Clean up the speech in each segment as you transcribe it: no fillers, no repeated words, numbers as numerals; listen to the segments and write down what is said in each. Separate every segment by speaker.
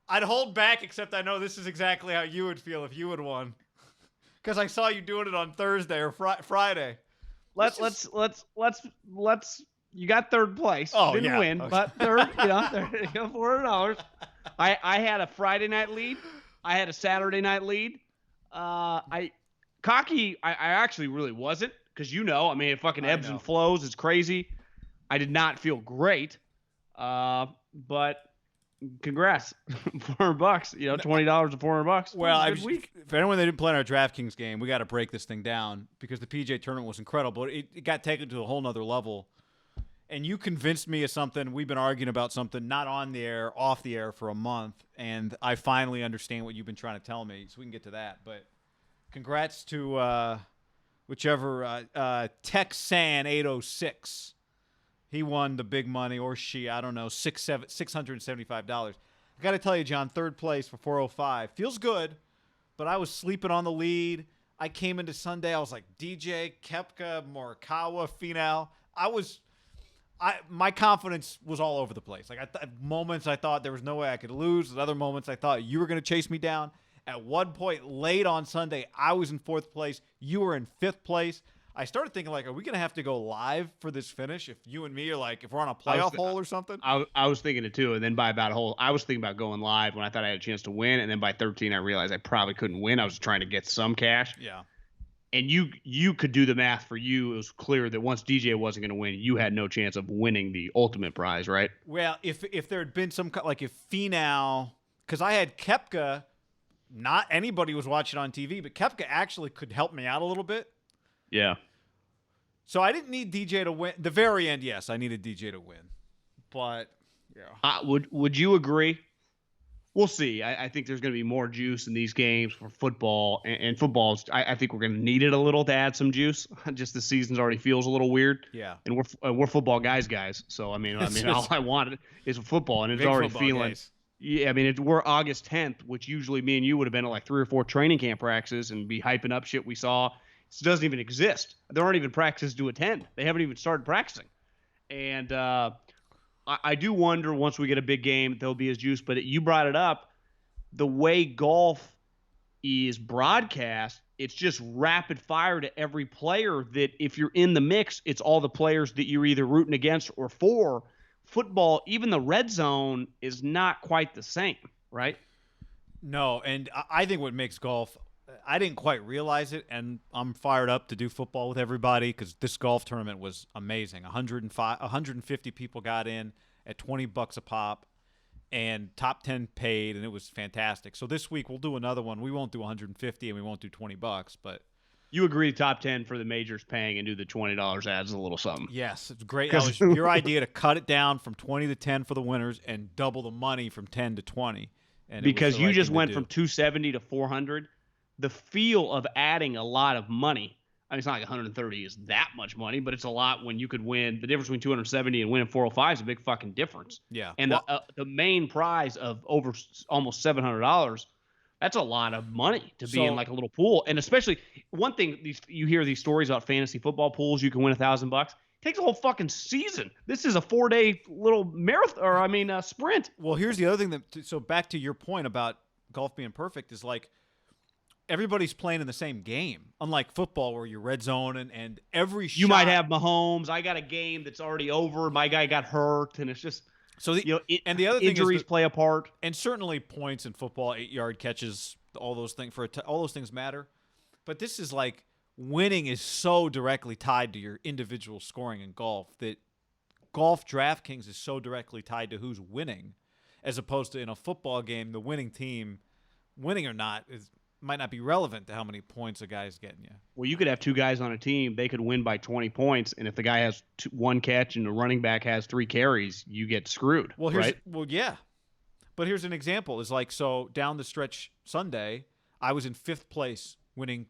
Speaker 1: I'd hold back, except I know this is exactly how you would feel if you had won. Because I saw you doing it on Thursday or Friday.
Speaker 2: Let's. You got third place.
Speaker 1: Oh,
Speaker 2: Didn't
Speaker 1: yeah.
Speaker 2: win,
Speaker 1: Okay.
Speaker 2: but third. $400. I had a Friday night lead. I had a Saturday night lead. I actually really wasn't because I mean, it fucking ebbs and flows. It's crazy. I did not feel great. But congrats, $400. $20 and $400.
Speaker 1: Well,
Speaker 2: good week.
Speaker 1: For anyone that didn't play in our DraftKings game, we got to break this thing down because the PJ tournament was incredible. It got taken to a whole nother level. And you convinced me of something. We've been arguing about something not on the air, off the air for a month, and I finally understand what you've been trying to tell me, so we can get to that. But congrats to whichever Texan806. He won the big money, or she, I don't know, $675. I got to tell you, John, third place for 405. Feels good, but I was sleeping on the lead. I came into Sunday, I was like, DJ, Koepka, Morikawa, Finau. My confidence was all over the place. Like moments I thought there was no way I could lose. At other moments I thought you were going to chase me down. At one point late on Sunday, I was in fourth place. You were in fifth place. I started thinking, like, are we going to have to go live for this finish if you and me are like, if we're on a playoff hole or something?
Speaker 2: I was thinking it too. And then by about a hole, I was thinking about going live when I thought I had a chance to win. And then by 13, I realized I probably couldn't win. I was trying to get some cash.
Speaker 1: Yeah.
Speaker 2: And you could do the math for you. It was clear that once DJ wasn't going to win, you had no chance of winning the ultimate prize, right?
Speaker 1: Well, if there had been some, like if Finau, because I had Koepka, not anybody was watching on TV, but Koepka actually could help me out a little bit.
Speaker 2: Yeah.
Speaker 1: So I didn't need DJ to win. The very end, yes, I needed DJ to win. But, yeah.
Speaker 2: Would you agree? We'll see. I think there's going to be more juice in these games for football. And football, I think we're going to need it a little to add some juice. Just the season's already feels a little weird.
Speaker 1: Yeah.
Speaker 2: And we're football guys. So, I mean, all I want is football. And it's already feeling.
Speaker 1: Guys.
Speaker 2: Yeah, I mean, we're August 10th, which usually me and you would have been at like 3 or 4 training camp practices and be hyping up shit we saw. It doesn't even exist. There aren't even practices to attend. They haven't even started practicing. And I do wonder once we get a big game, there'll be as juice. But you brought it up. The way golf is broadcast, it's just rapid fire to every player that if you're in the mix, it's all the players that you're either rooting against or for. Football, even the red zone is not quite the same, right?
Speaker 1: No, and I think what makes golf, I didn't quite realize it, and I'm fired up to do football with everybody because this golf tournament was amazing. 150 people got in at $20 a pop, and top 10 paid, and it was fantastic. So this week we'll do another one. We won't do 150 and we won't do $20, but
Speaker 2: you agree top 10 for the majors paying and do the $20 adds a little something.
Speaker 1: Yes, it's great. That was your idea to cut it down from 20 to 10 for the winners and double the money from 10 to 20. And
Speaker 2: because you just went from 270 to 400. The feel of adding a lot of money. I mean, it's not like 130 is that much money, but it's a lot when you could win. The difference between 270 and winning 405 is a big fucking difference.
Speaker 1: Yeah.
Speaker 2: And the main prize of over almost $700, that's a lot of money to be in like a little pool. And especially one thing, you hear these stories about fantasy football pools, you can win $1,000. It takes a whole fucking season. This is a 4-day little marathon, sprint.
Speaker 1: Well, here's the other thing so back to your point about golf being perfect is like, everybody's playing in the same game, unlike football where you're red zone and every shot.
Speaker 2: You might have Mahomes. I got a game that's already over. My guy got hurt, and it's just
Speaker 1: and the other thing
Speaker 2: injuries play a part.
Speaker 1: And certainly points in football, 8-yard catches, all those things all those things matter. But this is like winning is so directly tied to your individual scoring in golf that golf DraftKings is so directly tied to who's winning, as opposed to in a football game, the winning team, winning or not, might not be relevant to how many points a guy's getting you.
Speaker 2: Well, you could have 2 guys on a team. They could win by 20 points, and if the guy has 1 catch and the running back has 3 carries, you get screwed. Right?
Speaker 1: Well, yeah. But here's an example. It's like, so down the stretch Sunday, I was in 5th place, winning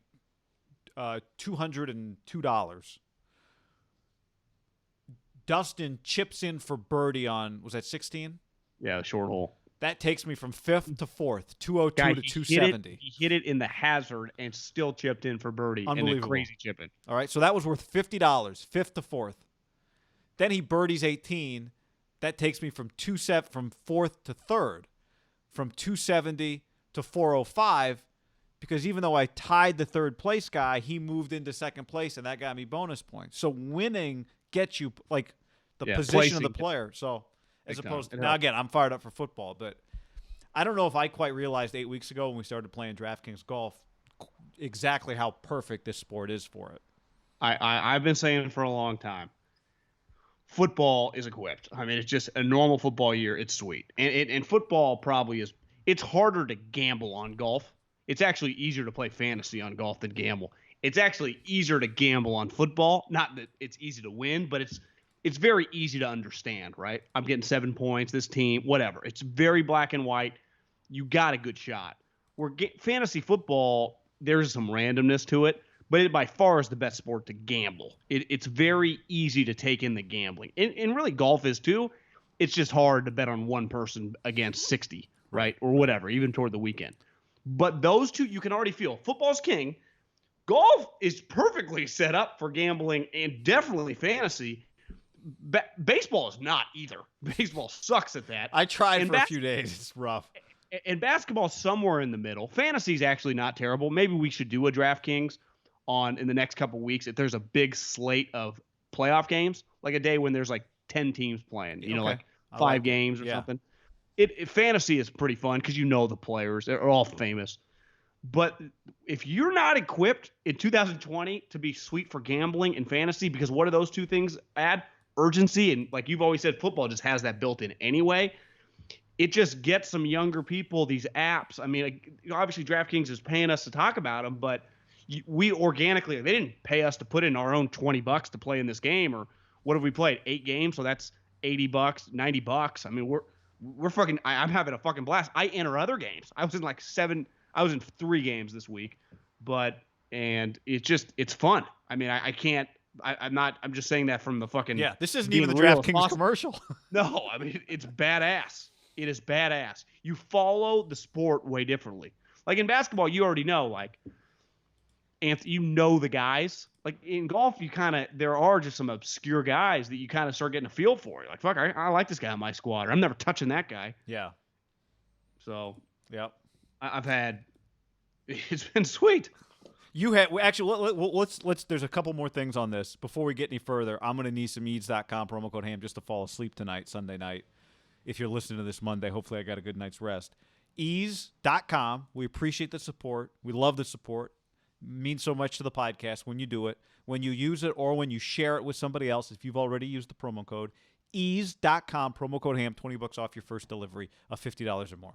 Speaker 1: $202. Dustin chips in for birdie on, was that 16?
Speaker 2: Yeah, the short hole.
Speaker 1: That takes me from 5th to 4th, 202 to 270.
Speaker 2: He hit it in the hazard and still chipped in for birdie.
Speaker 1: Unbelievable.
Speaker 2: And a crazy chipping.
Speaker 1: All right, so that was worth $50, 5th to 4th. Then he birdies 18. That takes me from 4th to 3rd, from 270 to 405 because even though I tied the third place guy, he moved into second place and that got me bonus points. So winning gets you like the position of the player. So as opposed to now, again, I'm fired up for football, but I don't know if I quite realized 8 weeks ago when we started playing DraftKings golf exactly how perfect this sport is for it.
Speaker 2: I've been saying for a long time, football is equipped. I mean, it's just a normal football year. It's sweet. And football probably is – it's harder to gamble on golf. It's actually easier to play fantasy on golf than gamble. It's actually easier to gamble on football. Not that it's easy to win, but it's very easy to understand, right? I'm getting 7 points, this team, whatever. It's very black and white. You got a good shot. Fantasy football, there's some randomness to it, but it by far is the best sport to gamble. It's very easy to take in the gambling. And really golf is too. It's just hard to bet on one person against 60, right? Or whatever, even toward the weekend. But those two, you can already feel. Football's king. Golf is perfectly set up for gambling and definitely fantasy. Baseball is not either. Baseball sucks at that.
Speaker 1: I tried for a few days. It's rough.
Speaker 2: And basketball's somewhere in the middle. Fantasy's actually not terrible. Maybe we should do a DraftKings in the next couple weeks if there's a big slate of playoff games, like a day when there's like 10 teams playing, you know, like 5 games or something. Fantasy is pretty fun because you know the players. They're all famous. But if you're not equipped in 2020 to be sweet for gambling and fantasy, because what do those two things add? Urgency, and like you've always said, football just has that built in anyway. It just gets some younger people these apps. I mean, obviously DraftKings is paying us to talk about them, but we organically, they didn't pay us to put in our own $20 to play in this game. Or what have we played? 8 games, so that's $80, $90. I mean, we're fucking. I'm having a fucking blast. I enter other games. I was in 3 games this week, and it's fun. I mean, I can't. I'm just saying that from the fucking.
Speaker 1: Yeah, this isn't even the DraftKings commercial.
Speaker 2: No, I mean, it's badass. It is badass. You follow the sport way differently. Like in basketball, you already know, like, you know the guys. Like in golf, there are just some obscure guys that you kind of start getting a feel for. You're like, fuck, I like this guy on my squad. Or I'm never touching that guy.
Speaker 1: Yeah.
Speaker 2: So.
Speaker 1: Yep.
Speaker 2: It's been sweet.
Speaker 1: You had actually. Let's. There's a couple more things on this before we get any further. I'm gonna need some eads.com promo code ham just to fall asleep tonight, Sunday night. If you're listening to this Monday, hopefully I got a good night's rest. Ease.com. We appreciate the support. We love the support. It means so much to the podcast when you do it, when you use it, or when you share it with somebody else. If you've already used the promo code, ease.com promo code ham, $20 off your first delivery of $50 or more.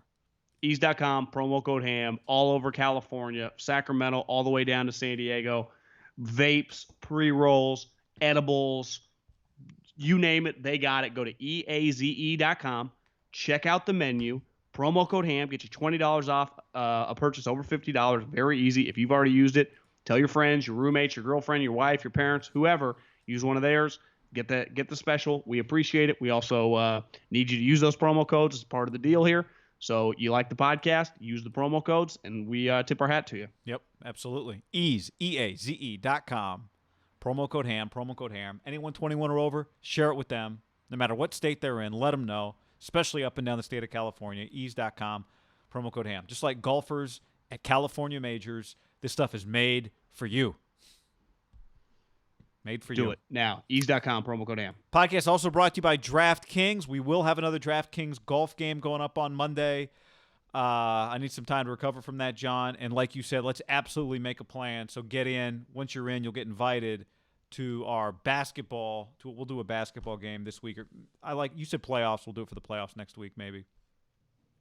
Speaker 2: Ease.com, promo code ham, all over California, Sacramento, all the way down to San Diego. Vapes, pre-rolls, edibles, you name it, they got it. Go to eaze.com, check out the menu, promo code ham, get you $20 off a purchase over $50. Very easy. If you've already used it, tell your friends, your roommates, your girlfriend, your wife, your parents, whoever, use one of theirs. Get the special. We appreciate it. We also need you to use those promo codes as part of the deal here. So you like the podcast, use the promo codes, and we tip our hat to you.
Speaker 1: Yep, absolutely. Ease, EAZE.com, promo code ham. Anyone 21 or over, share it with them. No matter what state they're in, let them know, especially up and down the state of California. Ease.com, promo code ham. Just like golfers at California majors, this stuff is made for you. Made for you.
Speaker 2: Do it now. Ease.com, promo code ham.
Speaker 1: Podcast also brought to you by DraftKings. We will have another DraftKings golf game going up on Monday. I need some time to recover from that, John. And like you said, let's absolutely make a plan. So get in. Once you're in, you'll get invited to our basketball. We'll do a basketball game this week. You said playoffs. We'll do it for the playoffs next week, maybe.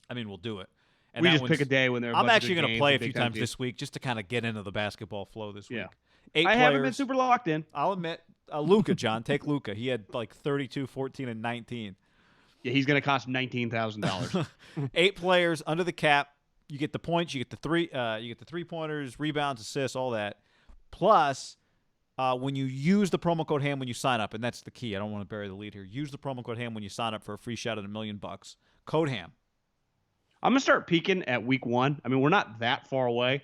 Speaker 1: I mean, we'll do it. And
Speaker 2: we just pick a day when
Speaker 1: I'm actually going to play a few times this week just to kind of get into the basketball flow this week. 8 players.
Speaker 2: Haven't been super locked in.
Speaker 1: I'll admit, Luka, John. Take Luka. He had like 32, 14, and 19.
Speaker 2: Yeah, he's going to cost $19,000.
Speaker 1: 8 players under the cap. You get the points. You get the 3-pointers, rebounds, assists, all that. Plus, when you use the promo code ham when you sign up, and that's the key. I don't want to bury the lead here. Use the promo code ham when you sign up for a free shot at $1 million. Code ham.
Speaker 2: I'm going to start peeking at week 1. I mean, we're not that far away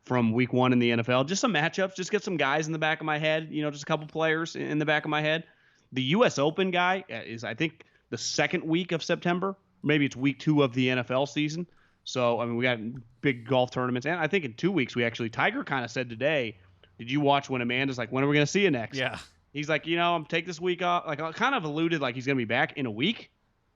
Speaker 2: from week 1 in the NFL. Just some matchups. Just get some guys in the back of my head. Just a couple players in the back of my head. The U.S. Open guy is, I think, the second week of September. Maybe it's week 2 of the NFL season. So, I mean, we got big golf tournaments. And I think in 2 weeks, Tiger kind of said today, did you watch when Amanda's like, when are we going to see you next?
Speaker 1: Yeah.
Speaker 2: He's like, I'm take this week off. Like, I kind of alluded like he's going to be back in a week.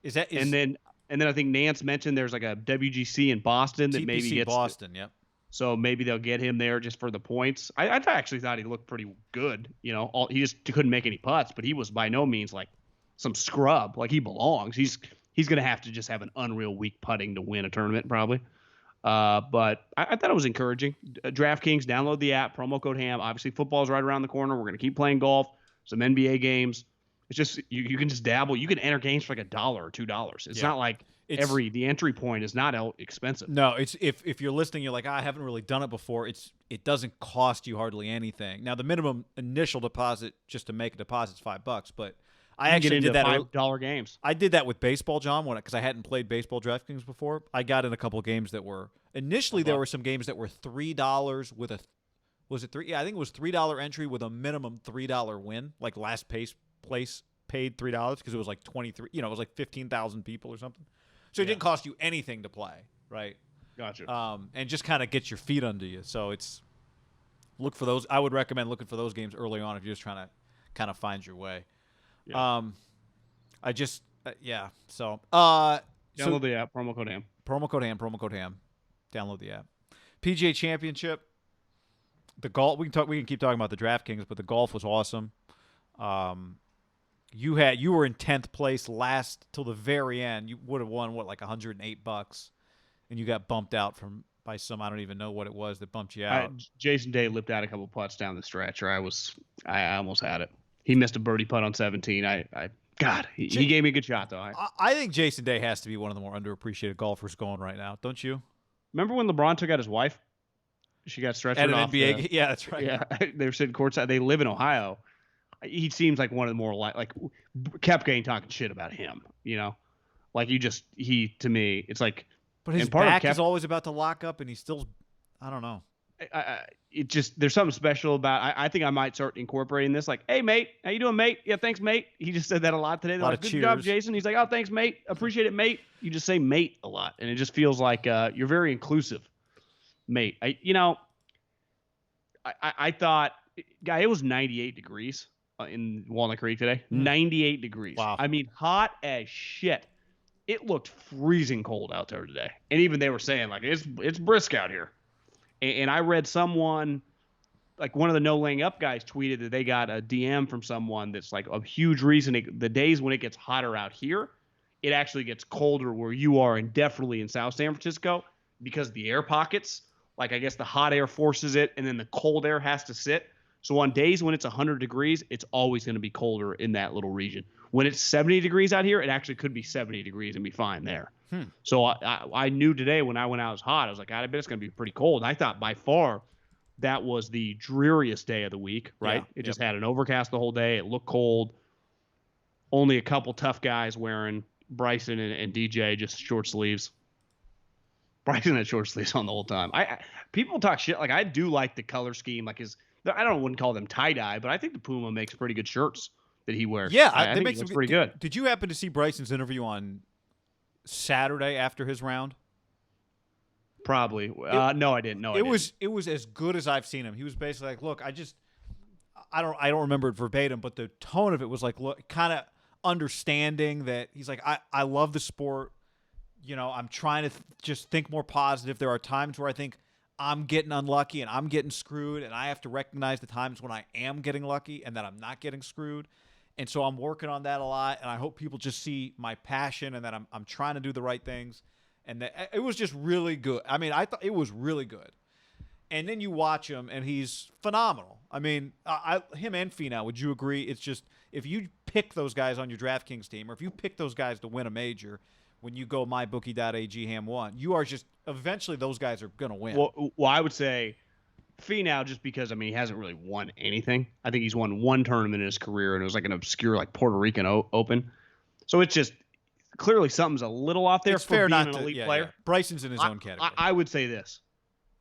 Speaker 2: And then I think Nance mentioned there's like a WGC in Boston that
Speaker 1: TPC
Speaker 2: maybe gets
Speaker 1: Boston, yep.
Speaker 2: So maybe they'll get him there just for the points. I actually thought he looked pretty good. He just couldn't make any putts, but he was by no means like some scrub. Like he belongs. He's going to have to just have an unreal week putting to win a tournament probably. But I thought it was encouraging. DraftKings, download the app, promo code HAM. Obviously, football's right around the corner. We're going to keep playing golf, some NBA games. It's just you can just dabble. You can enter games for like $1 or $2. It's not like the entry point is not expensive.
Speaker 1: No, it's if you're listening, you're like, I haven't really done it before. It doesn't cost you hardly anything. Now the minimum initial deposit just to make a deposit is $5, but I actually did that
Speaker 2: $5 games.
Speaker 1: I did that with baseball, John, because I hadn't played baseball DraftKings before. I got in a couple games that were initially there were some games that were $3 with a was it 3? Yeah, I think it was $3 entry with a minimum $3 win, like last place paid $3 because it was like 23. It was like 15,000 people or something. So it didn't cost you anything to play, right?
Speaker 2: Gotcha.
Speaker 1: And just kind of get your feet under you. So look for those. I would recommend looking for those games early on if you're just trying to kind of find your way.
Speaker 2: Yeah.
Speaker 1: So
Speaker 2: download the app, promo code HAM.
Speaker 1: Promo code HAM. Download the app. PGA Championship. The golf. We can keep talking about the DraftKings, but the golf was awesome. You were in 10th place last till the very end. You would have won like $108, and you got bumped out by some, I don't even know what it was that bumped you out.
Speaker 2: Jason Day lipped out a couple putts down the stretch, or I almost had it. He missed a birdie putt on 17. He gave me a good shot though.
Speaker 1: I think Jason Day has to be one of the more underappreciated golfers going right now, don't you?
Speaker 2: Remember when LeBron took out his wife? She got stretched
Speaker 1: at an
Speaker 2: off.
Speaker 1: NBA. Yeah, that's right.
Speaker 2: Yeah, they were sitting courtside. They live in Ohio. He seems like one of the more like Koepka ain't talking shit about him, like to me, it's like.
Speaker 1: But his back is always about to lock up, and he's still, I don't know.
Speaker 2: There's something special about. I think I might start incorporating this. Like, hey mate, how you doing, mate? Yeah, thanks, mate. He just said that a lot today. They're like, good job, Jason. He's like, oh, thanks, mate. Appreciate it, mate. You just say mate a lot, and it just feels like you're very inclusive, mate. I thought, guy, it was 98 degrees. In Walnut Creek today, 98 degrees.
Speaker 1: Wow.
Speaker 2: I mean, hot as shit. It looked freezing cold out there today, and even they were saying like it's brisk out here. And I read someone, like one of the No Laying Up guys, tweeted that they got a DM from someone that's like a huge reason. The days when it gets hotter out here, it actually gets colder where you are, and definitely in South San Francisco, because the air pockets, like I guess the hot air forces it, and then the cold air has to sit. So on days when it's 100 degrees, it's always going to be colder in that little region. When it's 70 degrees out here, it actually could be 70 degrees and be fine there. So I knew today when I went out it was hot. I was like, I bet it's going to be pretty cold. And I thought by far that was the dreariest day of the week, right?
Speaker 1: Yeah,
Speaker 2: it just had an overcast the whole day. It looked cold. Only a couple tough guys wearing, Bryson and DJ, just short sleeves. Bryson had short sleeves on the whole time. People talk shit. Like I do like the color scheme, like wouldn't call them tie-dye, but I think the Puma makes pretty good shirts that he wears.
Speaker 1: Yeah,
Speaker 2: I think it looks pretty good.
Speaker 1: Did you happen to see Bryson's interview on Saturday after his round?
Speaker 2: Probably. No, I didn't.
Speaker 1: It was as good as I've seen him. He was basically like, look, I don't remember it verbatim, but the tone of it was like, look, kind of understanding that he's like, I love the sport. I'm trying to just think more positive. There are times where I think I'm getting unlucky and I'm getting screwed, and I have to recognize the times when I am getting lucky and that I'm not getting screwed. And so I'm working on that a lot, and I hope people just see my passion and that I'm trying to do the right things. And that it was just really good. I mean, I thought it was really good. And then you watch him, and he's phenomenal. I mean, him and Finau, would you agree? It's just if you pick those guys on your DraftKings team, or if you pick those guys to win a major, when you go mybookie.ag HAM1, you are just eventually those guys are going to win.
Speaker 2: Well, I would say Finau, just because, I mean, he hasn't really won anything. I think he's won one tournament in his career, and it was like an obscure like Puerto Rican Open. So it's just clearly something's a little off there
Speaker 1: it's
Speaker 2: for
Speaker 1: fair
Speaker 2: being
Speaker 1: not
Speaker 2: an elite
Speaker 1: yeah,
Speaker 2: player.
Speaker 1: Yeah. Bryson's in his own category.
Speaker 2: I would say this.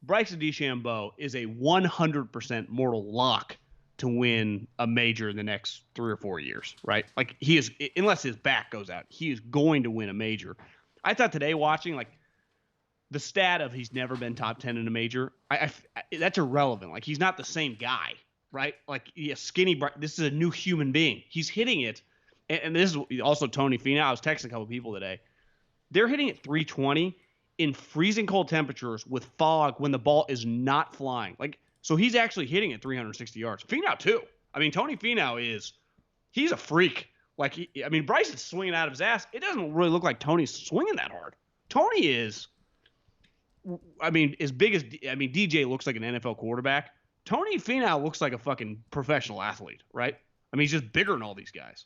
Speaker 2: Bryson DeChambeau is a 100% mortal lock to win a major in the next 3 or 4 years, right? Like he is, unless his back goes out, he is going to win a major. I thought today watching like the stat of he's never been top 10 in a major, that's irrelevant. Like he's not the same guy, right? Like skinny. This is a new human being. He's hitting it, and this is also Tony Finau. I was texting a couple people today. They're hitting at 320 in freezing cold temperatures with fog when the ball is not flying. Like so, he's actually hitting at 360 yards. Finau too. I mean, Tony Finau he's a freak. Like Bryson's swinging out of his ass. It doesn't really look like Tony's swinging that hard. Tony is. As big as DJ looks like an NFL quarterback. Tony Finau looks like a fucking professional athlete, right? He's just bigger than all these guys.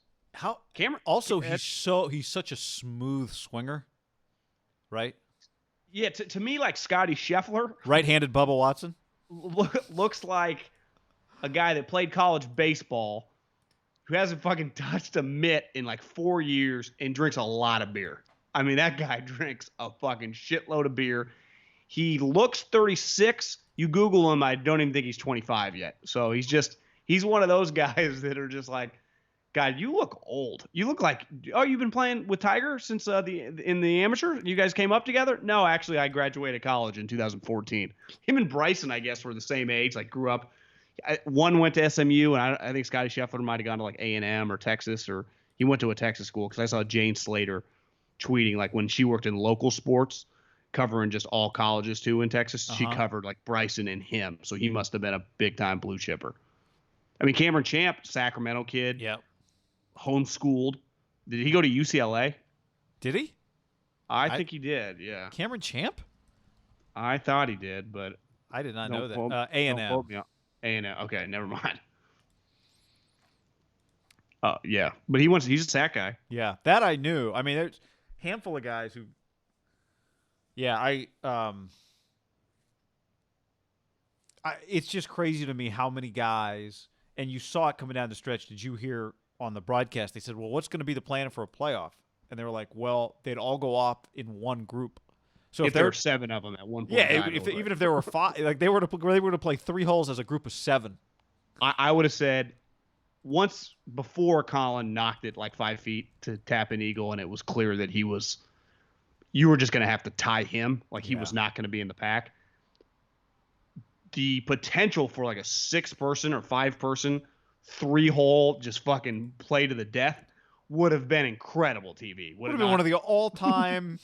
Speaker 2: Cameron?
Speaker 1: Also, he's such a smooth swinger, right?
Speaker 2: Yeah, to me, like Scotty Scheffler,
Speaker 1: right-handed Bubba Watson,
Speaker 2: looks like a guy that played college baseball who hasn't fucking touched a mitt in like 4 years and drinks a lot of beer. That guy drinks a fucking shitload of beer. He looks 36. You Google him, I don't even think he's 25 yet. So he's one of those guys that are just like, God, you look old. You look like, you've been playing with Tiger since in the amateur? You guys came up together? No, actually, I graduated college in 2014. Him and Bryson, I guess, were the same age, like grew up. One went to SMU, and I think Scotty Scheffler might have gone to like A&M or Texas, or he went to a Texas school because I saw Jane Slater tweeting like when she worked in local sports, covering just all colleges too in Texas. She covered like Bryson and him. So he must have been a big time blue chipper. Cameron Champ, Sacramento kid.
Speaker 1: Yep.
Speaker 2: Homeschooled. Did he go to UCLA?
Speaker 1: Did he?
Speaker 2: I think he did. Yeah.
Speaker 1: Cameron Champ?
Speaker 2: I thought he did, but
Speaker 1: I did not know that. A&M.
Speaker 2: A&M. Okay. Never mind. Yeah. But he's a sack guy.
Speaker 1: Yeah. That I knew. There's a handful of guys who, it's just crazy to me how many guys, and you saw it coming down the stretch. Did you hear on the broadcast? They said, well, what's going to be the plan for a playoff? And they were like, well, they'd all go off in one group. So if there were
Speaker 2: 7 of them at one point.
Speaker 1: Yeah, even if there were 5, like they were to play 3 holes as a group of 7.
Speaker 2: I would have said once before Colin knocked it like 5 feet to tap an eagle, and it was clear that you were just going to have to tie him. Like he was not going to be in the pack. The potential for like a 6-person or 5-person 3-hole just fucking play to the death would have been incredible TV.
Speaker 1: Would have been one of the all-time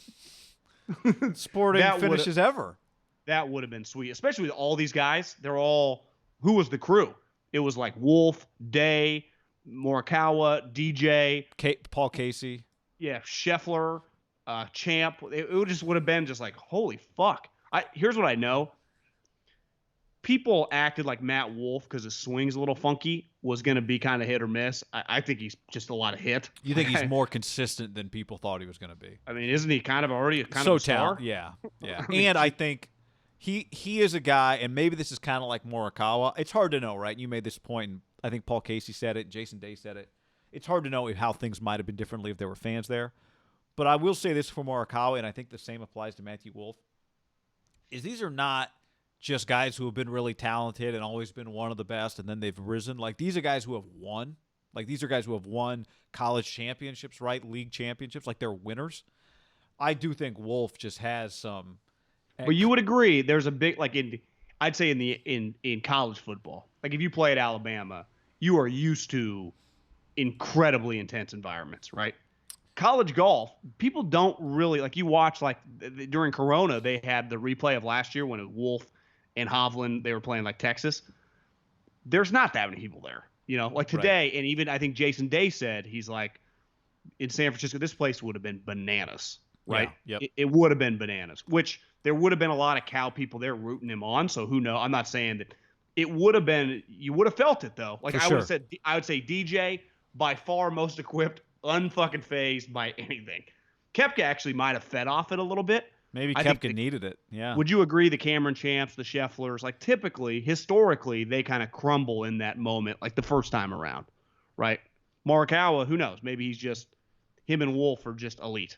Speaker 1: sporting finishes ever.
Speaker 2: That would have been sweet, especially with all these guys. Who was the crew? It was like Wolf, Day, Morikawa, DJ.
Speaker 1: Paul Casey.
Speaker 2: Yeah, Scheffler. Champ, it just would have been just like, holy fuck. Here's what I know. People acted like Matt Wolff, because his swing's a little funky, was going to be kind of hit or miss. I think he's just a lot of hit.
Speaker 1: You think he's more consistent than people thought he was going to be?
Speaker 2: Isn't he kind of already of a star?
Speaker 1: Yeah. And I think he is a guy, and maybe this is kind of like Morikawa. It's hard to know, right? You made this point, and I think Paul Casey said it, and Jason Day said it. It's hard to know how things might have been differently if there were fans there. But I will say this for Morikawa, and I think the same applies to Matthew Wolff, is these are not just guys who have been really talented and always been one of the best, and then they've risen. Like, these are guys who have won. Like, these are guys who have won college championships, right? League championships. Like, they're winners. I do think Wolff just has some.
Speaker 2: But you would agree there's a big, like, I'd say in college football. Like, if you play at Alabama, you are used to incredibly intense environments, right? College golf, people don't really, like, you watch, like, during Corona, they had the replay of last year when Wolff and Hovland, they were playing, like, Texas. There's not that many people there, like today. Right. And even I think Jason Day said, he's like, in San Francisco, this place would have been bananas, right?
Speaker 1: Yeah, yep.
Speaker 2: It would have been bananas, which there would have been a lot of Cal people there rooting him on. So who knows? I'm not saying that it would have been, you would have felt it though. Like I would say DJ by far most equipped, unfucking phased by anything. Koepka actually might have fed off it a little bit.
Speaker 1: Maybe Koepka needed it. Yeah.
Speaker 2: Would you agree the Cameron Champs, the Schefflers, like typically, historically, they kind of crumble in that moment, like the first time around, right? Morikawa, who knows? Maybe he's just, him and Wolff are just elite.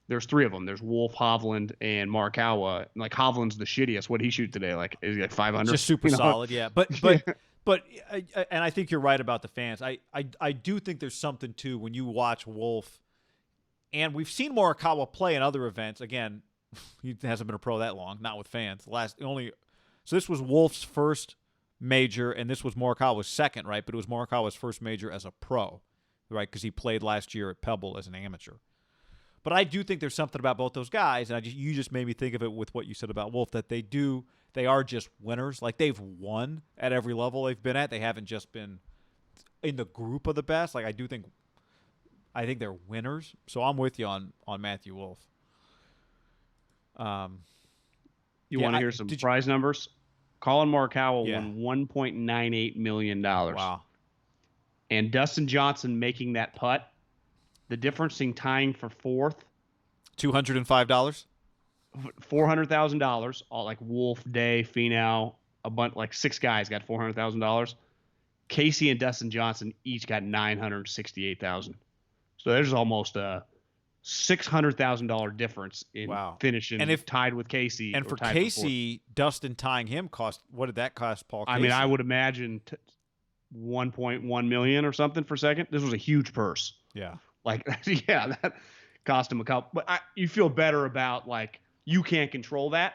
Speaker 2: There's 3 of them. There's Wolff, Hovland, and Morikawa. Like Hovland's the shittiest. What did he shoot today? Like, is he like 500?
Speaker 1: Just super solid, yeah. But and I think you're right about the fans. I do think there's something too when you watch Wolff. And we've seen Morikawa play in other events. Again, he hasn't been a pro that long, not with fans. So this was Wolff's first major, and this was Morikawa's second, right? But it was Morikawa's first major as a pro, right? Because he played last year at Pebble as an amateur. But I do think there's something about both those guys, and you just made me think of it with what you said about Wolff, that they are just winners. Like, they've won at every level they've been at. They haven't just been in the group of the best. Like, I think they're winners. So I'm with you on Matthew Wolff.
Speaker 2: You want to hear some prize numbers? Colin Morikawa won $1.98 million.
Speaker 1: Wow.
Speaker 2: And Dustin Johnson making that putt, the difference in tying for fourth,
Speaker 1: $205,
Speaker 2: $400,000. All like Wolff, Day, Finau, a bunch, like 6 guys got $400,000. Casey and Dustin Johnson each got $968,000. So there's almost a $600,000 difference in finishing, and if tied with Casey.
Speaker 1: And for Casey, Dustin tying him what did that cost Paul Casey?
Speaker 2: I mean, I would imagine 1.1 million or something for second. This was a huge purse.
Speaker 1: Yeah.
Speaker 2: Like, yeah, that cost him a couple. But you feel better about, like, you can't control that.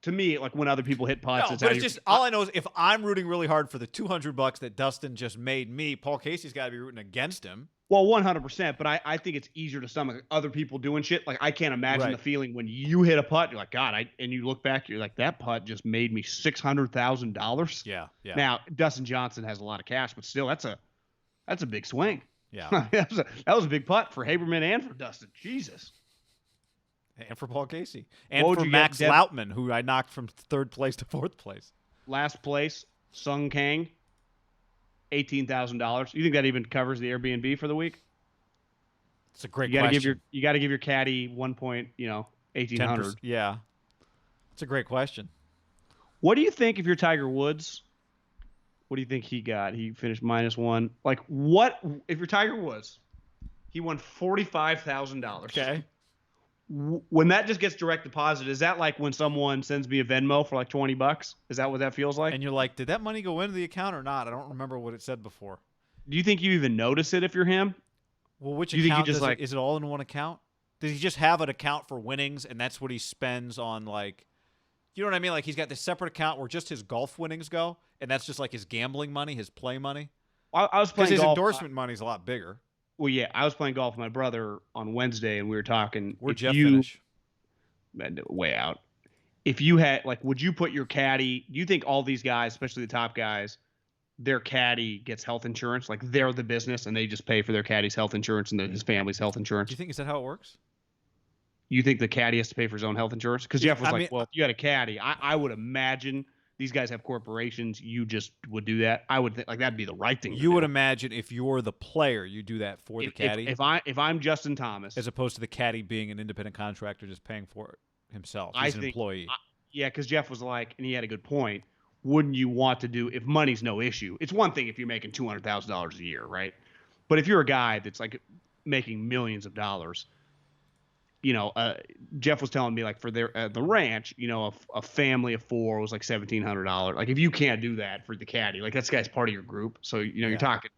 Speaker 2: To me, like, when other people hit putts,
Speaker 1: all I know is if I'm rooting really hard for the $200 that Dustin just made me, Paul Casey's got to be rooting against him.
Speaker 2: Well, 100%, but I think it's easier to stomach other people doing shit. Like, I can't imagine the feeling when you hit a putt, you're like, God, and you look back, you're like, that putt just made me $600,000.
Speaker 1: Yeah.
Speaker 2: Now, Dustin Johnson has a lot of cash, but still, that's a big swing.
Speaker 1: Yeah.
Speaker 2: that was a big putt for Haberman and for Dustin. Jesus.
Speaker 1: And for Paul Casey. And for Max Lautman, who I knocked from 3rd place to 4th place.
Speaker 2: Last place, Sung Kang. $18,000. You think that even covers the Airbnb for the week?
Speaker 1: It's a great question.
Speaker 2: You got to give your caddy 1.1800.
Speaker 1: Yeah, it's a great question.
Speaker 2: What do you think if you're Tiger Woods? What do you think he got? He finished -1. Like, what if you're Tiger Woods? He won $45,000.
Speaker 1: Okay.
Speaker 2: When that just gets direct deposit, is that like when someone sends me a Venmo for like $20? Is that what that feels like?
Speaker 1: And you're like, did that money go into the account or not? I don't remember what it said before.
Speaker 2: Do you think you even notice it if you're him?
Speaker 1: Well, which account is it all in one account? Does he just have an account for winnings and that's what he spends on, like, you know what I mean? Like, he's got this separate account where just his golf winnings go, and that's just like his gambling money, his play money?
Speaker 2: I was playing golf.
Speaker 1: Because his endorsement money is a lot bigger.
Speaker 2: Well, yeah, I was playing golf with my brother on Wednesday, and we were talking.
Speaker 1: Where'd Jeff finish?
Speaker 2: Way out. If you had, like, would you put your caddy? Do you think all these guys, especially the top guys, their caddy gets health insurance? Like, they're the business, and they just pay for their caddy's health insurance and his family's health insurance?
Speaker 1: Do you think, is that how it works?
Speaker 2: You think the caddy has to pay for his own health insurance? Because Jeff was well, if you had a caddy, I would imagine these guys have corporations. You just would do that. I would think like that'd be the right thing.
Speaker 1: You would imagine if you're the player, you do that for the caddy.
Speaker 2: If I'm Justin Thomas,
Speaker 1: as opposed to the caddy being an independent contractor just paying for it himself. He's an employee.
Speaker 2: Yeah, because Jeff was like, and he had a good point. Wouldn't you want to do if money's no issue? It's one thing if you're making $200,000 a year, right? But if you're a guy that's like making millions of dollars. You know, Jeff was telling me like for the ranch, you know, a family of 4 was like $1,700. Like if you can't do that for the caddy, like that guy's part of your group. So, you know, you're talking,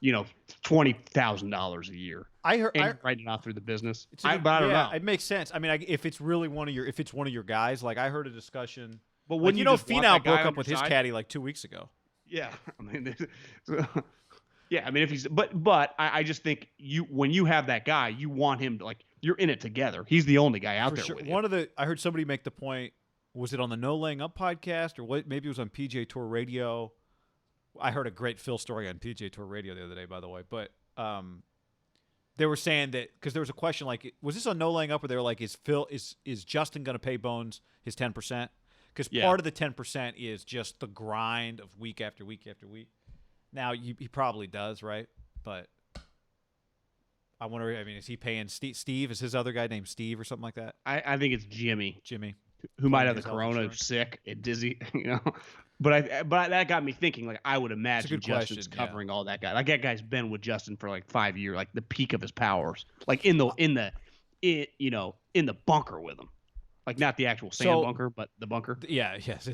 Speaker 2: you know, $20,000 a year.
Speaker 1: I heard
Speaker 2: writing it off through the business.
Speaker 1: But I don't know. It makes sense. I mean, if it's really one of your guys, like I heard a discussion.
Speaker 2: But when
Speaker 1: Finau broke up with his caddy like 2 weeks ago.
Speaker 2: Yeah, I mean, yeah, I mean if he's but I just think when you have that guy, you want him to like. You're in it together. He's the only guy out there with you.
Speaker 1: I heard somebody make the point, was it on the No Laying Up podcast or what? Maybe it was on PGA Tour Radio. I heard a great Phil story on PGA Tour Radio the other day, by the way. But they were saying that because there was a question like, was this on No Laying Up where they were like, is Justin going to pay Bones his 10%? Because part of the 10% is just the grind of week after week after week. Now, he probably does, right? But I wonder, I mean, is he paying Steve? Is his other guy named Steve or something like that?
Speaker 2: I think it's Jimmy. Who might have the corona, sick and dizzy, you know. But that got me thinking. Like I would imagine Justin's covering all that guy. Like that guy's been with Justin for like 5 years, like the peak of his powers. Like in the bunker with him. Like not the actual sand bunker, but the bunker.
Speaker 1: Yeah, yes.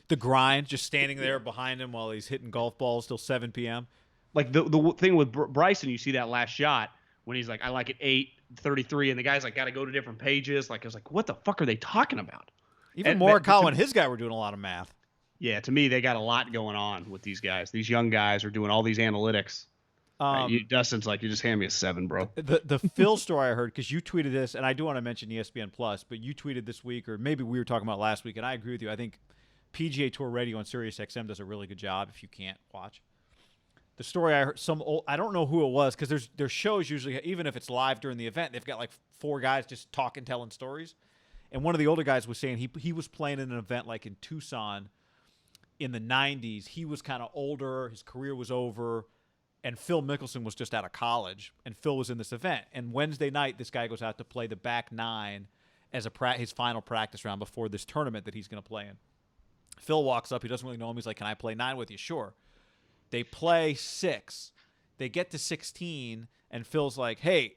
Speaker 1: The grind, just standing there behind him while he's hitting golf balls till 7 p.m.
Speaker 2: Like the thing with Bryson, you see that last shot when he's like, I like it 8, 33, and the guys like got to go to different pages. Like I was like, what the fuck are they talking about?
Speaker 1: Even
Speaker 2: And
Speaker 1: Morikawa and his guy were doing a lot of math.
Speaker 2: yeah, to me, they got a lot going on with these guys. These young guys are doing all these analytics. Dustin's like, you just hand me a 7, bro.
Speaker 1: The Phil story I heard, because you tweeted this, and I do want to mention ESPN Plus, but you tweeted this week, or maybe we were talking about last week, and I agree with you. I think PGA Tour Radio on SiriusXM does a really good job if you can't watch. The story I heard, I don't know who it was, because there's shows usually, even if it's live during the event, they've got like 4 guys just talking, telling stories. And one of the older guys was saying he was playing in an event like in Tucson in the 90s. He was kind of older, his career was over, and Phil Mickelson was just out of college, and Phil was in this event. And Wednesday night, this guy goes out to play the back 9 as his final practice round before this tournament that he's going to play in. Phil walks up. He doesn't really know him. He's like, can I play 9 with you? Sure. They play 6. They get to 16, and Phil's like, hey,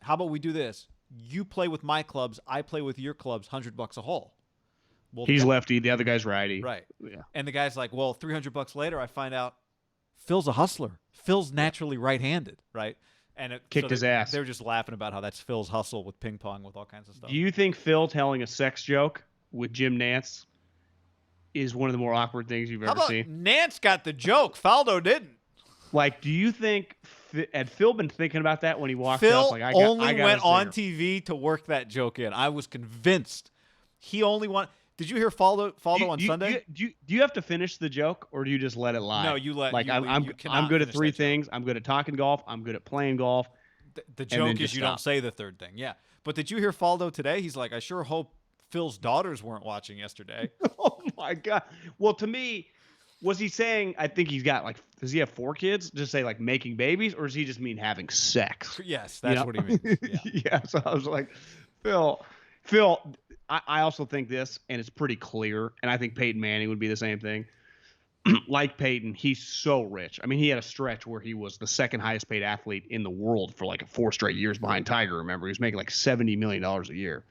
Speaker 1: how about we do this? You play with my clubs. I play with your clubs, $100 a hole. Well,
Speaker 2: He's lefty. The other guy's righty.
Speaker 1: Right.
Speaker 2: Yeah.
Speaker 1: And the guy's like, well, $300 later, I find out Phil's a hustler. Phil's naturally right-handed, right? And
Speaker 2: Kicked his ass.
Speaker 1: They were just laughing about how that's Phil's hustle with ping pong, with all kinds of stuff.
Speaker 2: Do you think Phil telling a sex joke with Jim Nance is one of the more awkward things you've ever seen?
Speaker 1: Nance got the joke. Faldo didn't.
Speaker 2: Like, do you think had Phil been thinking about that when he walked
Speaker 1: Phil
Speaker 2: up? Like, I
Speaker 1: only
Speaker 2: got
Speaker 1: went
Speaker 2: a
Speaker 1: on
Speaker 2: zinger.
Speaker 1: TV to work that joke in. I was convinced. He only wanted. Did you hear Faldo on Sunday?
Speaker 2: Do you have to finish the joke, or do you just let it lie?
Speaker 1: No, you let.
Speaker 2: Like
Speaker 1: you,
Speaker 2: I'm
Speaker 1: you
Speaker 2: I'm
Speaker 1: cannot
Speaker 2: good at
Speaker 1: finish
Speaker 2: 3
Speaker 1: that joke.
Speaker 2: things. I'm good at talking golf. I'm good at playing golf.
Speaker 1: The
Speaker 2: then
Speaker 1: joke is
Speaker 2: just
Speaker 1: you
Speaker 2: stop.
Speaker 1: don't say the third thing. Yeah. But did you hear Faldo today? He's like, I sure hope Phil's daughters weren't watching yesterday.
Speaker 2: Oh my god. Well, to me, was he saying? I think he's got like. Does he have 4 kids? Just say like making babies, or does he just mean having sex?
Speaker 1: Yes, that's what he means. Yeah.
Speaker 2: Yeah. So I was like, Phil. I also think this, and it's pretty clear, and I think Peyton Manning would be the same thing. Like Peyton, he's so rich. I mean, he had a stretch where he was the second highest paid athlete in the world for like 4 straight years behind Tiger. Remember, he was making like $70 million a year.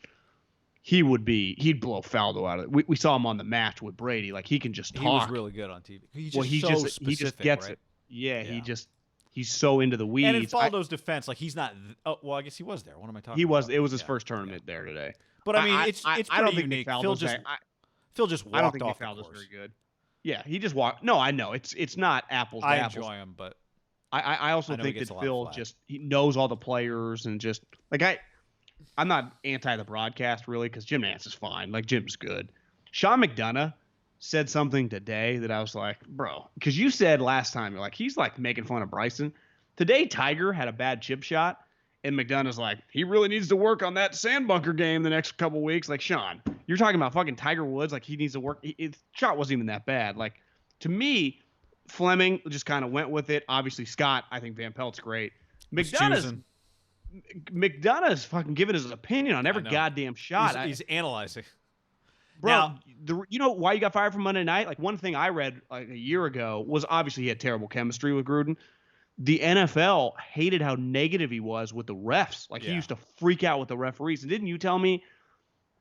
Speaker 2: He'd blow Faldo out of it. We saw him on The Match with Brady. Like, he can just talk.
Speaker 1: He was really good on TV. He's just
Speaker 2: he just gets
Speaker 1: right?
Speaker 2: it. Yeah, he's so into the weeds.
Speaker 1: And in Faldo's defense, like he's not. Well, I guess he was there. What am I talking?
Speaker 2: He was.
Speaker 1: about?
Speaker 2: It was his first tournament there today.
Speaker 1: But I mean, it's pretty
Speaker 2: I don't think
Speaker 1: unique.
Speaker 2: Nick
Speaker 1: Phil
Speaker 2: Faldo's
Speaker 1: just walked
Speaker 2: I don't think
Speaker 1: off
Speaker 2: Nick
Speaker 1: the
Speaker 2: Faldo's
Speaker 1: course.
Speaker 2: very good. Yeah, he just walked. No, I know it's not apples to
Speaker 1: I
Speaker 2: apples.
Speaker 1: enjoy him, but
Speaker 2: I also
Speaker 1: I know he
Speaker 2: think
Speaker 1: gets
Speaker 2: that
Speaker 1: a lot of
Speaker 2: Phil
Speaker 1: flack.
Speaker 2: he knows all the players and just like I'm not anti the broadcast really because Jim Nance is fine. Like Jim's good. Sean McDonough said something today that I was like, bro, because you said last time you're like he's like making fun of Bryson. Today Tiger had a bad chip shot. And McDonough's like, he really needs to work on that sand bunker game the next couple weeks. Like, Sean, you're talking about fucking Tiger Woods. Like, he needs to work. His shot wasn't even that bad. Like, to me, Fleming just kind of went with it. Obviously, Scott, I think Van Pelt's great. McDonough's fucking giving his opinion on every goddamn shot.
Speaker 1: He's analyzing.
Speaker 2: Bro,
Speaker 1: Now,
Speaker 2: you know why you got fired from Monday night? Like, one thing I read like a year ago was obviously he had terrible chemistry with Gruden. The NFL hated how negative he was with the refs. Like, he used to freak out with the referees. And didn't you tell me,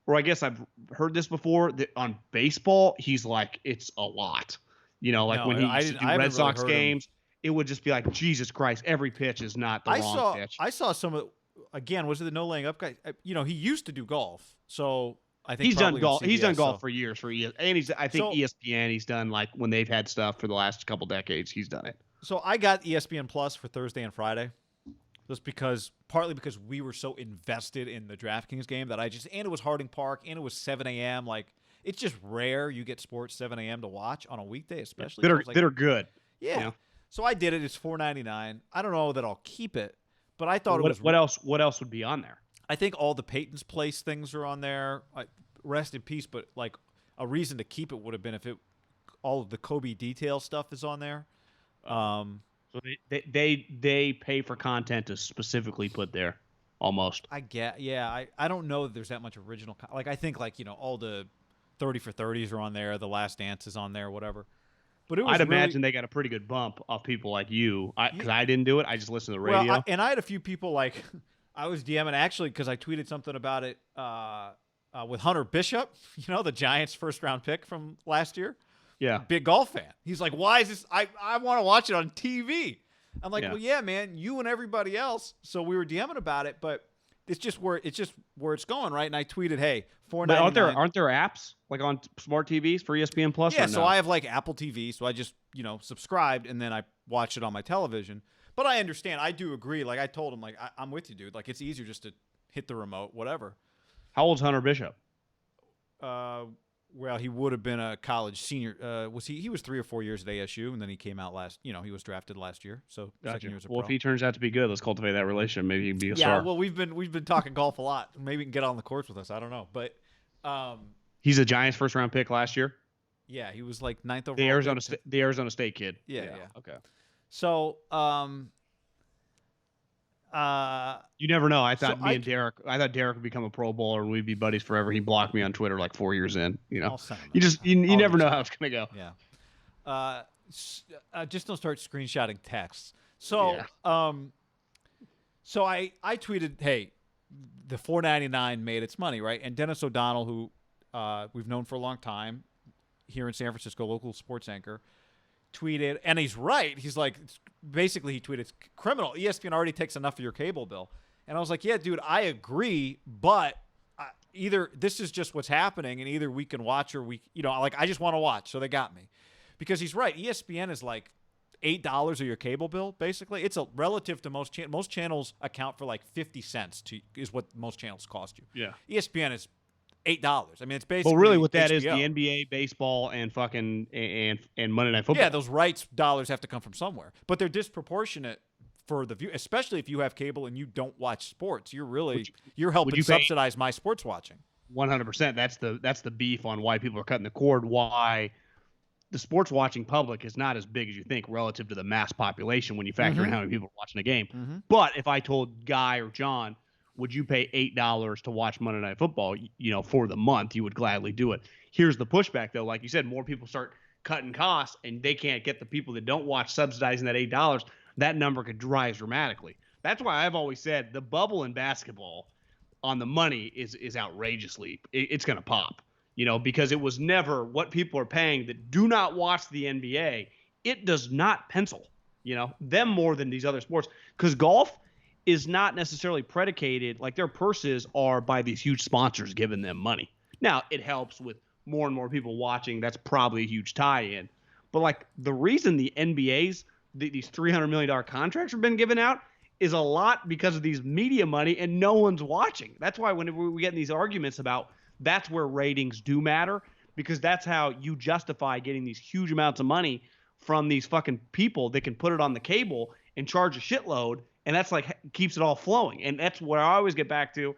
Speaker 2: or I guess I've heard this before, that on baseball, he's like, it's a lot. You know, like when he used to do Red Sox games, it would just be like, Jesus Christ, every pitch is not the wrong pitch.
Speaker 1: I saw some of, again, was it the no laying up guy? You know, he used to do golf. So I think
Speaker 2: he's done golf.
Speaker 1: CBS,
Speaker 2: He's done golf for years and I think
Speaker 1: So-
Speaker 2: ESPN. He's done like when they've had stuff for the last couple decades. He's done it.
Speaker 1: So I got ESPN Plus for Thursday and Friday, just partly because we were so invested in the DraftKings game and it was Harding Park, and it was 7 a.m. Like, it's just rare you get sports 7 a.m. to watch on a weekday, especially.
Speaker 2: That are good.
Speaker 1: Yeah.
Speaker 2: You know?
Speaker 1: So I did it. It's $4.99. I don't know that I'll keep it, but I thought it was.
Speaker 2: What else would be on there?
Speaker 1: I think all the Peyton's Place things are on there. Rest in peace, but like a reason to keep it would have been if all of the Kobe detail stuff is on there.
Speaker 2: So they pay for content to specifically put there, almost.
Speaker 1: I don't know that there's that much original. Like, I think like, you know, all the 30 for 30s are on there. The Last Dance is on there, whatever. But
Speaker 2: I'd imagine they got a pretty good bump off people like you. Because I didn't do it. I just listened to the radio.
Speaker 1: Well, I had a few people like I was DMing actually because I tweeted something about it with Hunter Bishop, you know, the Giants' first round pick from last year.
Speaker 2: Yeah.
Speaker 1: Big golf fan. He's like, why is this? I want to watch it on TV. I'm like, well, yeah, man, you and everybody else. So we were DMing about it, but it's just where it's going, right? And I tweeted, hey,
Speaker 2: But
Speaker 1: $4.99.
Speaker 2: aren't there apps like on smart TVs for ESPN Plus?
Speaker 1: Yeah,
Speaker 2: or
Speaker 1: so
Speaker 2: no?
Speaker 1: I have like Apple TV, so I just subscribed and then I watch it on my television. But I understand. I do agree. Like I told him, like I'm with you, dude. Like it's easier just to hit the remote, whatever.
Speaker 2: How old's Hunter Bishop?
Speaker 1: Well, he would have been a college senior. Was he? He was 3 or 4 years at ASU, and then he came out last. He was drafted last year, so second year as a
Speaker 2: Well,
Speaker 1: pro.
Speaker 2: if he turns out to be good, let's cultivate that relationship. Maybe he can be a
Speaker 1: Yeah,
Speaker 2: star.
Speaker 1: well, we've been talking golf a lot. Maybe he can get on the course with us. I don't know, but
Speaker 2: He's a Giants first round pick last year.
Speaker 1: yeah, he was like 9th overall.
Speaker 2: The Arizona State kid.
Speaker 1: Yeah.
Speaker 2: Okay.
Speaker 1: So
Speaker 2: You never know. I thought
Speaker 1: So
Speaker 2: I thought Derek would become a Pro Bowler and we'd be buddies forever. He blocked me on Twitter like 4 years in.
Speaker 1: I'll send him
Speaker 2: You just you
Speaker 1: I'll
Speaker 2: never
Speaker 1: reach
Speaker 2: know
Speaker 1: out.
Speaker 2: how it's gonna go.
Speaker 1: Yeah. Just don't start screenshotting texts. So, so I tweeted, hey, the $4.99 made its money, right? And Dennis O'Donnell, who we've known for a long time here in San Francisco, local sports anchor, tweeted, and he's right. He's like, basically, he tweeted, it's criminal. ESPN already takes enough of your cable bill. And I was like, yeah, dude, I agree, but either this is just what's happening, and either we can watch or I just want to watch. So they got me. Because he's right. ESPN is like $8 of your cable bill, basically. It's a relative to most channels account for like 50 cents is what most channels cost you.
Speaker 2: Yeah.
Speaker 1: ESPN is $8. I mean, it's basically
Speaker 2: Well, really, what that
Speaker 1: HBO.
Speaker 2: is the NBA, baseball, and fucking and Monday Night Football.
Speaker 1: Yeah, those rights dollars have to come from somewhere, but they're disproportionate for the view, especially if you have cable and you don't watch sports. You're helping subsidize my sports watching.
Speaker 2: 100%. That's the beef on why people are cutting the cord. Why the sports watching public is not as big as you think relative to the mass population when you factor in how many people are watching a game. But if I told Guy or John, would you pay $8 to watch Monday Night Football, for the month, you would gladly do it. Here's the pushback, though. Like you said, more people start cutting costs, and they can't get the people that don't watch subsidizing that $8. That number could rise dramatically. That's why I've always said the bubble in basketball on the money is outrageously. It's going to pop. Because it was never what people are paying that do not watch the NBA. It does not pencil, them more than these other sports. Because golf is not necessarily predicated, like their purses are by these huge sponsors giving them money. Now, it helps with more and more people watching. That's probably a huge tie-in. But like the reason the NBA's, these $300 million contracts have been given out is a lot because of these media money and no one's watching. That's why whenever we get in these arguments about that's where ratings do matter, because that's how you justify getting these huge amounts of money from these fucking people that can put it on the cable and charge a shitload, and that's like keeps it all flowing. And that's where I always get back to.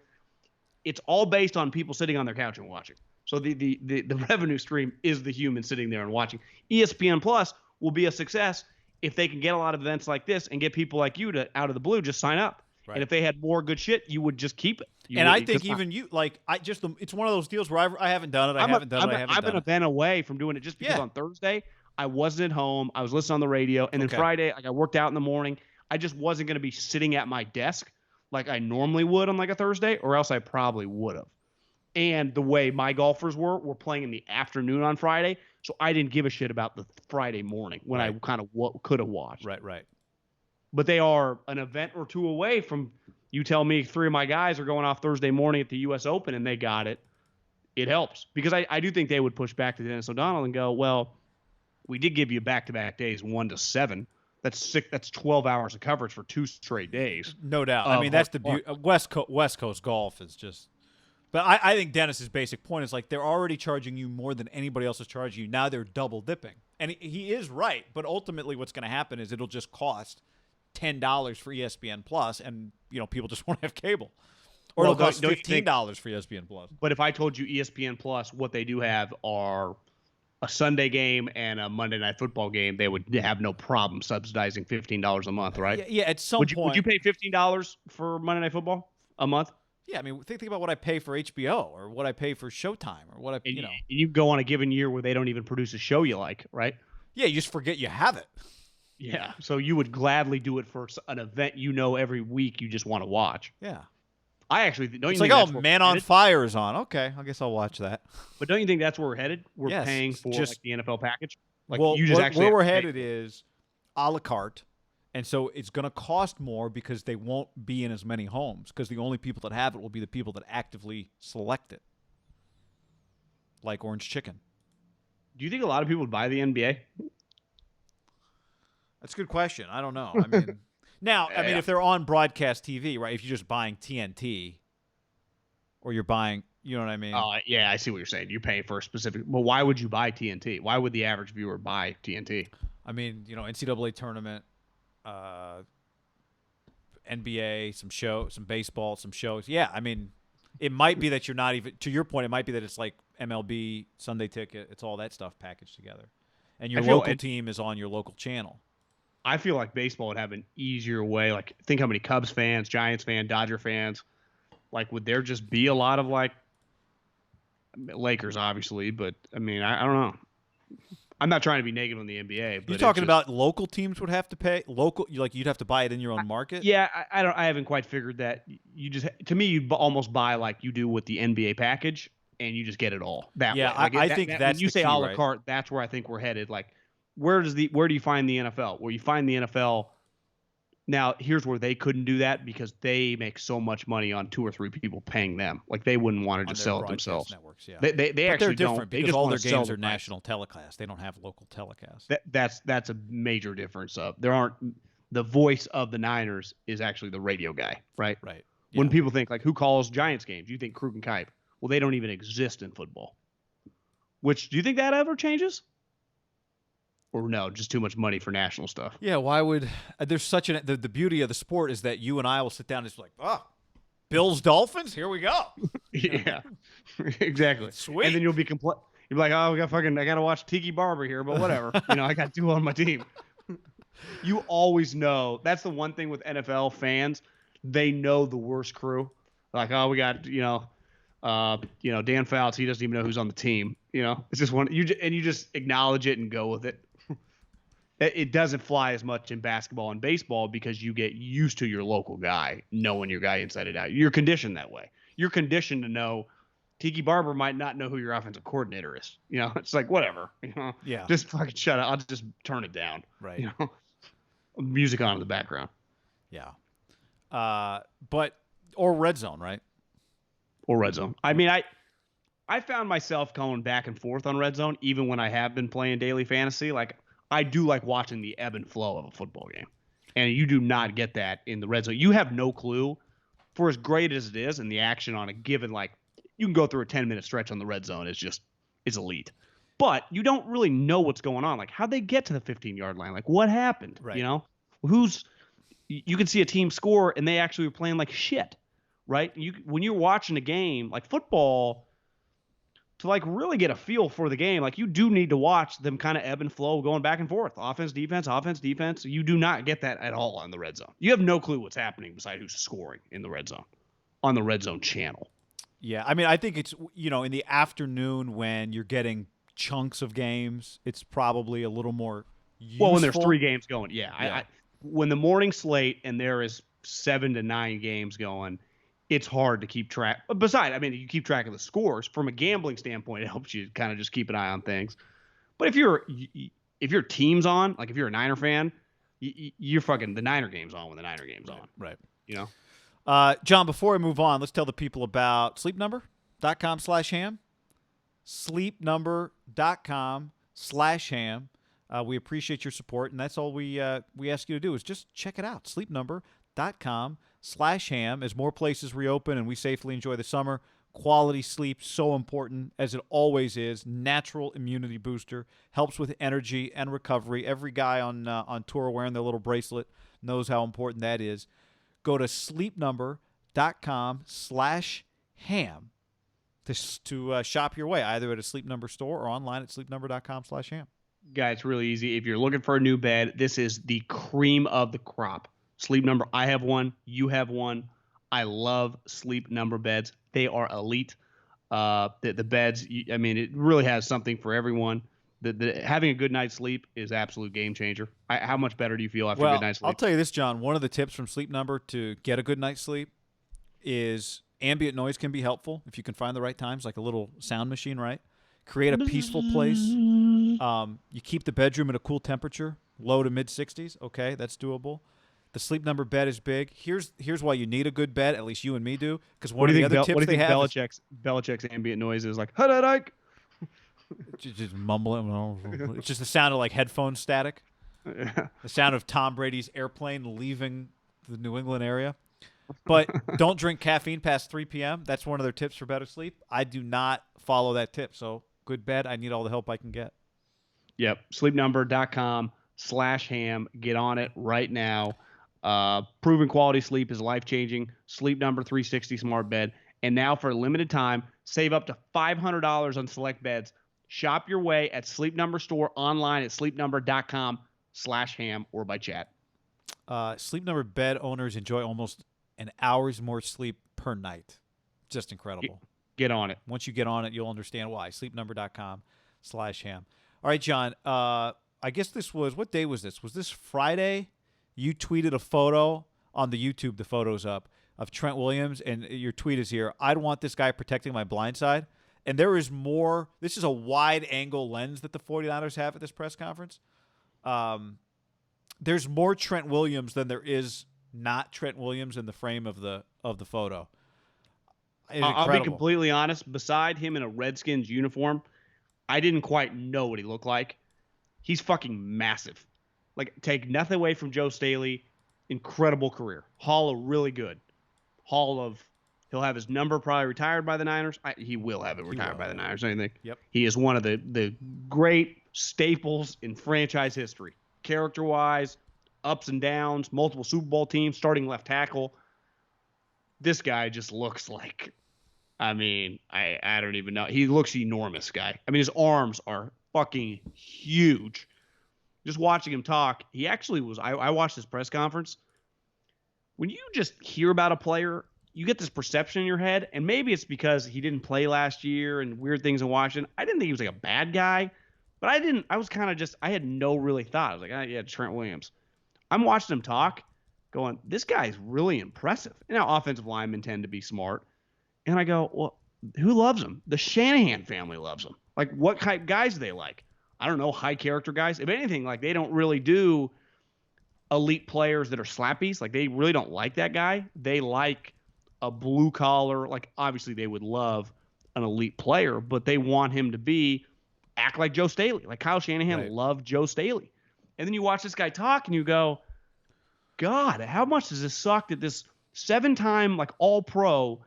Speaker 2: It's all based on people sitting on their couch and watching. So the revenue stream is the human sitting there and watching. ESPN Plus will be a success if they can get a lot of events like this and get people like you to out of the blue just sign up. Right. And if they had more good shit, you would just keep it.
Speaker 1: I think even you, like, it's one of those deals where I haven't done it. I'm
Speaker 2: an event away from doing it just because on Thursday I wasn't at home. I was listening on the radio. And then Friday, I worked out in the morning. I just wasn't going to be sitting at my desk like I normally would on like a Thursday, or else I probably would have. And the way my golfers were playing in the afternoon on Friday. So I didn't give a shit about the Friday morning when I kind of could have watched.
Speaker 1: Right.
Speaker 2: But they are an event or two away from, you tell me 3 of my guys are going off Thursday morning at the U.S. Open and they got it. It helps. Because I do think they would push back to Dennis O'Donnell and go, well, we did give you back-to-back days, 1 to 7. That's 12 hours of coverage for 2 straight days.
Speaker 1: No doubt. I mean, that's the beauty. West Coast golf is just. But I think Dennis's basic point is like they're already charging you more than anybody else is charging you. Now they're double dipping, and he is right. But ultimately, what's going to happen is it'll just cost $10 for ESPN Plus, and people just won't have cable, or it'll cost $15 for ESPN Plus.
Speaker 2: But if I told you ESPN Plus, what they do have are a Sunday game and a Monday Night Football game, they would have no problem subsidizing $15 a month, right?
Speaker 1: Yeah. At some point,
Speaker 2: would you pay $15 for Monday Night Football a month?
Speaker 1: Yeah, I mean, think about what I pay for HBO or what I pay for Showtime or what I,
Speaker 2: And you go on a given year where they don't even produce a show you like, right?
Speaker 1: Yeah, you just forget you have it.
Speaker 2: Yeah, so you would gladly do it for an event every week you just want to watch.
Speaker 1: Yeah.
Speaker 2: I actually don't.
Speaker 1: It's like, Man on Fire is on. Okay, I guess I'll watch that.
Speaker 2: But don't you think that's where we're headed? We're paying for like the NFL package. Like
Speaker 1: well,
Speaker 2: you just
Speaker 1: where we're headed is a la carte, And so it's going to cost more because they won't be in as many homes because the only people that have it will be the people that actively select it, like Orange Chicken.
Speaker 2: Do you think a lot of people would buy the NBA?
Speaker 1: That's a good question. I don't know. I mean, now, I mean, if they're on broadcast TV, right? If you're just buying TNT, or you're buying, you know what I mean?
Speaker 2: Yeah, I see what you're saying. You're paying for a specific. Well, why would you buy TNT? Why would the average viewer buy TNT?
Speaker 1: I mean, NCAA tournament, NBA, some baseball, some shows. Yeah, I mean, it might be that you're not even. To your point, it might be that it's like MLB Sunday Ticket. It's all that stuff packaged together, and your local team is on your local channel.
Speaker 2: I feel like baseball would have an easier way. Like, think how many Cubs fans, Giants fans, Dodger fans. Like, would there just be a lot of like Lakers, obviously, but I mean, I don't know. I'm not trying to be negative on the NBA. But
Speaker 1: you're talking about local teams would have to pay you'd have to buy it in your own market.
Speaker 2: Yeah, I haven't quite figured that. You just, to me, you almost buy like you do with the NBA package, and you just get it all that way. Like,
Speaker 1: I think that's
Speaker 2: when you say
Speaker 1: key,
Speaker 2: a la carte. That's where I think we're headed. Like, where do you find the NFL? Where you find the NFL. Now, here's where they couldn't do that because they make so much money on 2 or 3 people paying them. Like, they wouldn't want to just sell it themselves.
Speaker 1: Networks, yeah.
Speaker 2: They actually don't.
Speaker 1: Because all their games are national telecast. They don't have local telecast.
Speaker 2: That's a major difference. The voice of the Niners is actually the radio guy, right?
Speaker 1: Right. Yeah.
Speaker 2: When people think like, who calls Giants games? You think Krug and Kipe. Well, they don't even exist in football. Which, do you think that ever changes? Or no, just too much money for national stuff.
Speaker 1: Yeah, why would there's such the beauty of the sport is that you and I will sit down and just like, Bills Dolphins, here we go.
Speaker 2: Yeah, exactly.
Speaker 1: Sweet.
Speaker 2: And then you'll be like, oh, I got to watch Tiki Barber here, but whatever. I got 2 on my team. You always know. That's the one thing with NFL fans. They know the worst crew. Like, oh, we got Dan Fouts. He doesn't even know who's on the team. It's just one. You just acknowledge it and go with it. It doesn't fly as much in basketball and baseball because you get used to your local guy, knowing your guy inside and out. You're conditioned that way. You're conditioned to know Tiki Barber might not know who your offensive coordinator is. It's like, whatever.
Speaker 1: Yeah.
Speaker 2: Just fucking shut up. I'll just turn it down.
Speaker 1: Right.
Speaker 2: Music on in the background.
Speaker 1: Yeah. Or Red Zone, right?
Speaker 2: Or Red Zone. I mean, I found myself going back and forth on Red Zone, even when I have been playing daily fantasy. Like, I do like watching the ebb and flow of a football game. And you do not get that in the Red Zone. You have no clue. For as great as it is, and the action on a given, like, you can go through a 10-minute stretch on the Red Zone is elite. But you don't really know what's going on. Like, how'd they get to the 15-yard line? Like, what happened?
Speaker 1: Right.
Speaker 2: You can see a team score, and they actually were playing like shit, right? When you're watching a game, like football, to like really get a feel for the game, like, you do need to watch them kind of ebb and flow going back and forth. Offense, defense. You do not get that at all on the Red Zone. You have no clue what's happening besides who's scoring in the Red Zone on the Red Zone channel.
Speaker 1: Yeah, I mean, I think it's, in the afternoon when you're getting chunks of games, it's probably a little more useful.
Speaker 2: Well, when there's 3 games going, yeah. When the morning slate and there is 7 to 9 games going, it's hard to keep track. Besides, I mean, you keep track of the scores. From a gambling standpoint, it helps you kind of just keep an eye on things. But if your team's on, like if you're a Niner fan, you're fucking the Niner game's on when the Niner game's on.
Speaker 1: Right.
Speaker 2: John,
Speaker 1: before we move on, let's tell the people about sleepnumber.com/ham. Sleepnumber.com/ham. We appreciate your support, and that's all we ask you to do is just check it out. Sleepnumber.com/ham. As more places reopen and we safely enjoy the summer, quality sleep so important, as it always is. Natural immunity booster, helps with energy and recovery. Every guy on tour wearing their little bracelet knows how important that is. Go to sleepnumber.com/ham to shop your way, either at a Sleep Number store or online at sleepnumber.com/ham.
Speaker 2: Guys, it's really easy. If you're looking for a new bed, this is the cream of the crop. Sleep Number. I have one. You have one. I love Sleep Number beds. They are elite. The beds, I mean, it really has something for everyone. Having a good night's sleep is absolute game changer. How much better do you feel after a good night's sleep?
Speaker 1: I'll tell you this, John. One of the tips from Sleep Number to get a good night's sleep is ambient noise can be helpful if you can find the right times, like a little sound machine, right? Create a peaceful place. You keep the bedroom at a cool temperature. low to mid 60s. Okay, that's doable. The Sleep Number bet is big. Here's why you need a good bet. At least you and me do, because one of the other tips they have is
Speaker 2: Belichick's ambient noise is like, "Ike."
Speaker 1: just mumbling. It's just the sound of like headphone static.
Speaker 2: Yeah.
Speaker 1: The sound of Tom Brady's airplane leaving the New England area. But don't drink caffeine past 3 p.m. That's one of their tips for better sleep. I do not follow that tip. So good bet. I need all the help I can get.
Speaker 2: Yep. Sleepnumber.com/ham. Get on it right now. Proven quality sleep is life-changing. Sleep Number 360 smart bed. And now for a limited time, save up to $500 on select beds. Shop your way at Sleep Number store online at sleepnumber.com/ham or by chat.
Speaker 1: Sleep Number bed owners enjoy almost an hour's more sleep per night. Just incredible.
Speaker 2: Get on it.
Speaker 1: Once you get on it, you'll understand why. Sleepnumber.com/ham. All right, John. I guess this was, what day was this? Was this Friday? You tweeted a photo on the YouTube, the photo's up, of Trent Williams, and your tweet is here. I'd want this guy protecting my blind side. And there is more. This is a wide-angle lens that the 49ers have at this press conference. There's more Trent Williams than there is not Trent Williams in the frame of the photo.
Speaker 2: I'll be completely honest. Beside him in a Redskins uniform, I didn't quite know what he looked like. He's fucking massive. Like, take nothing away from Joe Staley. Incredible career. Hall of really good. Hall of, he'll have his number probably retired by the Niners. He will have it retired by the Niners, I think.
Speaker 1: Yep.
Speaker 2: He is one of the great staples in franchise history. Character-wise, ups and downs, multiple Super Bowl teams, starting left tackle. This guy just looks like, I don't even know. He looks enormous, guy. I mean, his arms are fucking huge. Just watching him talk, he actually was, I watched his press conference. When you just hear about a player, you get this perception in your head, and maybe it's because he didn't play last year and weird things in Washington. I didn't think he was like a bad guy, but I was kind of just, I had no really thought. I was like, oh, yeah, Trent Williams. I'm watching him talk, going, this guy's really impressive. And now offensive linemen tend to be smart. And I go, well, who loves him? The Shanahan family loves him. Like, what type guys do they like? I don't know, high character guys. If anything, like, they don't really do elite players that are slappies. Like, they really don't like that guy. They like a blue collar. Like, obviously they would love an elite player, but they want him to act like Joe Staley. Like, Kyle Shanahan loved Joe Staley. And then you watch this guy talk and you go, God, how much does this suck that this 7-time like all-pro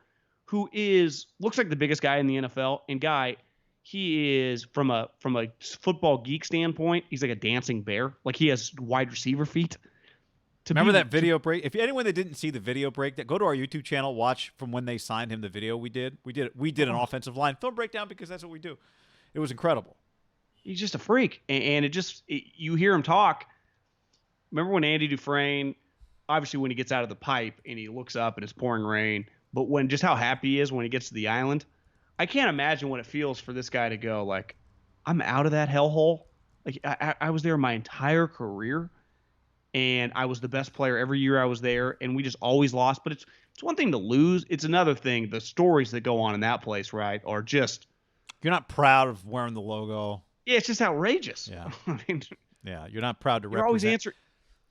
Speaker 2: who looks like the biggest guy in the NFL, and guy, he is from a football geek standpoint, he's like a dancing bear. Like, he has wide receiver feet.
Speaker 1: Remember that video break? If anyone that didn't see the video break, go to our YouTube channel, watch from when they signed him the video we did. We did an offensive line film breakdown because that's what we do. It was incredible. He's
Speaker 2: just a freak. And you hear him talk. Remember when Andy Dufresne, obviously when he gets out of the pipe and he looks up and it's pouring rain, but just how happy he is when he gets to the island. I can't imagine what it feels for this guy to go, like, I'm out of that hellhole. Like, I was there my entire career, and I was the best player every year I was there, and we just always lost. But it's one thing to lose. It's another thing. The stories that go on in that place, right, are just...
Speaker 1: You're not proud of wearing the logo.
Speaker 2: Yeah, it's just outrageous.
Speaker 1: Yeah.
Speaker 2: I mean,
Speaker 1: yeah, you're not proud to represent.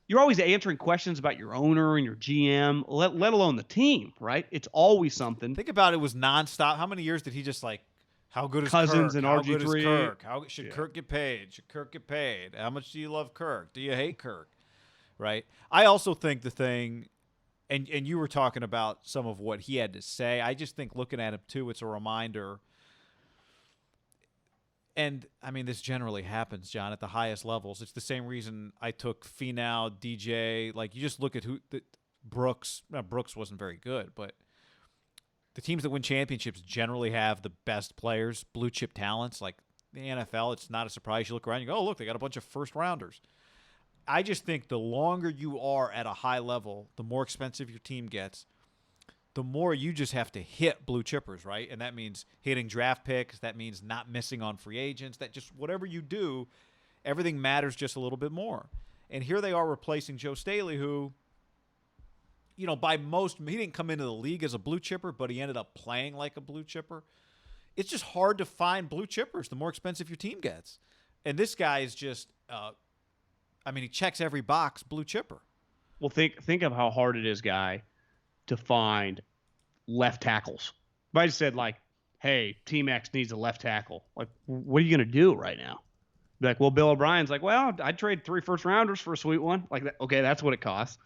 Speaker 2: You're always answering questions about your owner and your GM, let alone the team, right? It's always something.
Speaker 1: Think about it, was nonstop. How many years did he just, like, how good is
Speaker 2: Cousins
Speaker 1: Kirk?
Speaker 2: And RG3?
Speaker 1: How good is Kirk? How should Kirk get paid? Should Kirk get paid? How much do you love Kirk? Do you hate Kirk? Right? I also think the thing, and you were talking about some of what he had to say. I just think looking at him, too, it's a reminder. And, I mean, this generally happens, John, at the highest levels. It's the same reason I took Finau, DJ. Like, you just look at Brooks. Brooks wasn't very good, but the teams that win championships generally have the best players, blue-chip talents. Like the NFL, it's not a surprise. You look around, you go, oh, look, they got a bunch of first-rounders. I just think the longer you are at a high level, the more expensive your team gets, the more you just have to hit blue chippers, right? And that means hitting draft picks. That means not missing on free agents. That just whatever you do, everything matters just a little bit more. And here they are replacing Joe Staley, who, you know, by most, he didn't come into the league as a blue chipper, but he ended up playing like a blue chipper. It's just hard to find blue chippers the more expensive your team gets. And this guy is just I mean, he checks every box, blue chipper.
Speaker 2: Well, think of how hard it is, guy, to find left tackles. If I just said like, "Hey, Team X needs a left tackle," like, what are you gonna do right now? Be like, well, Bill O'Brien's like, well, I'd trade 3 first-rounders for a sweet one. Like, okay, that's what it costs.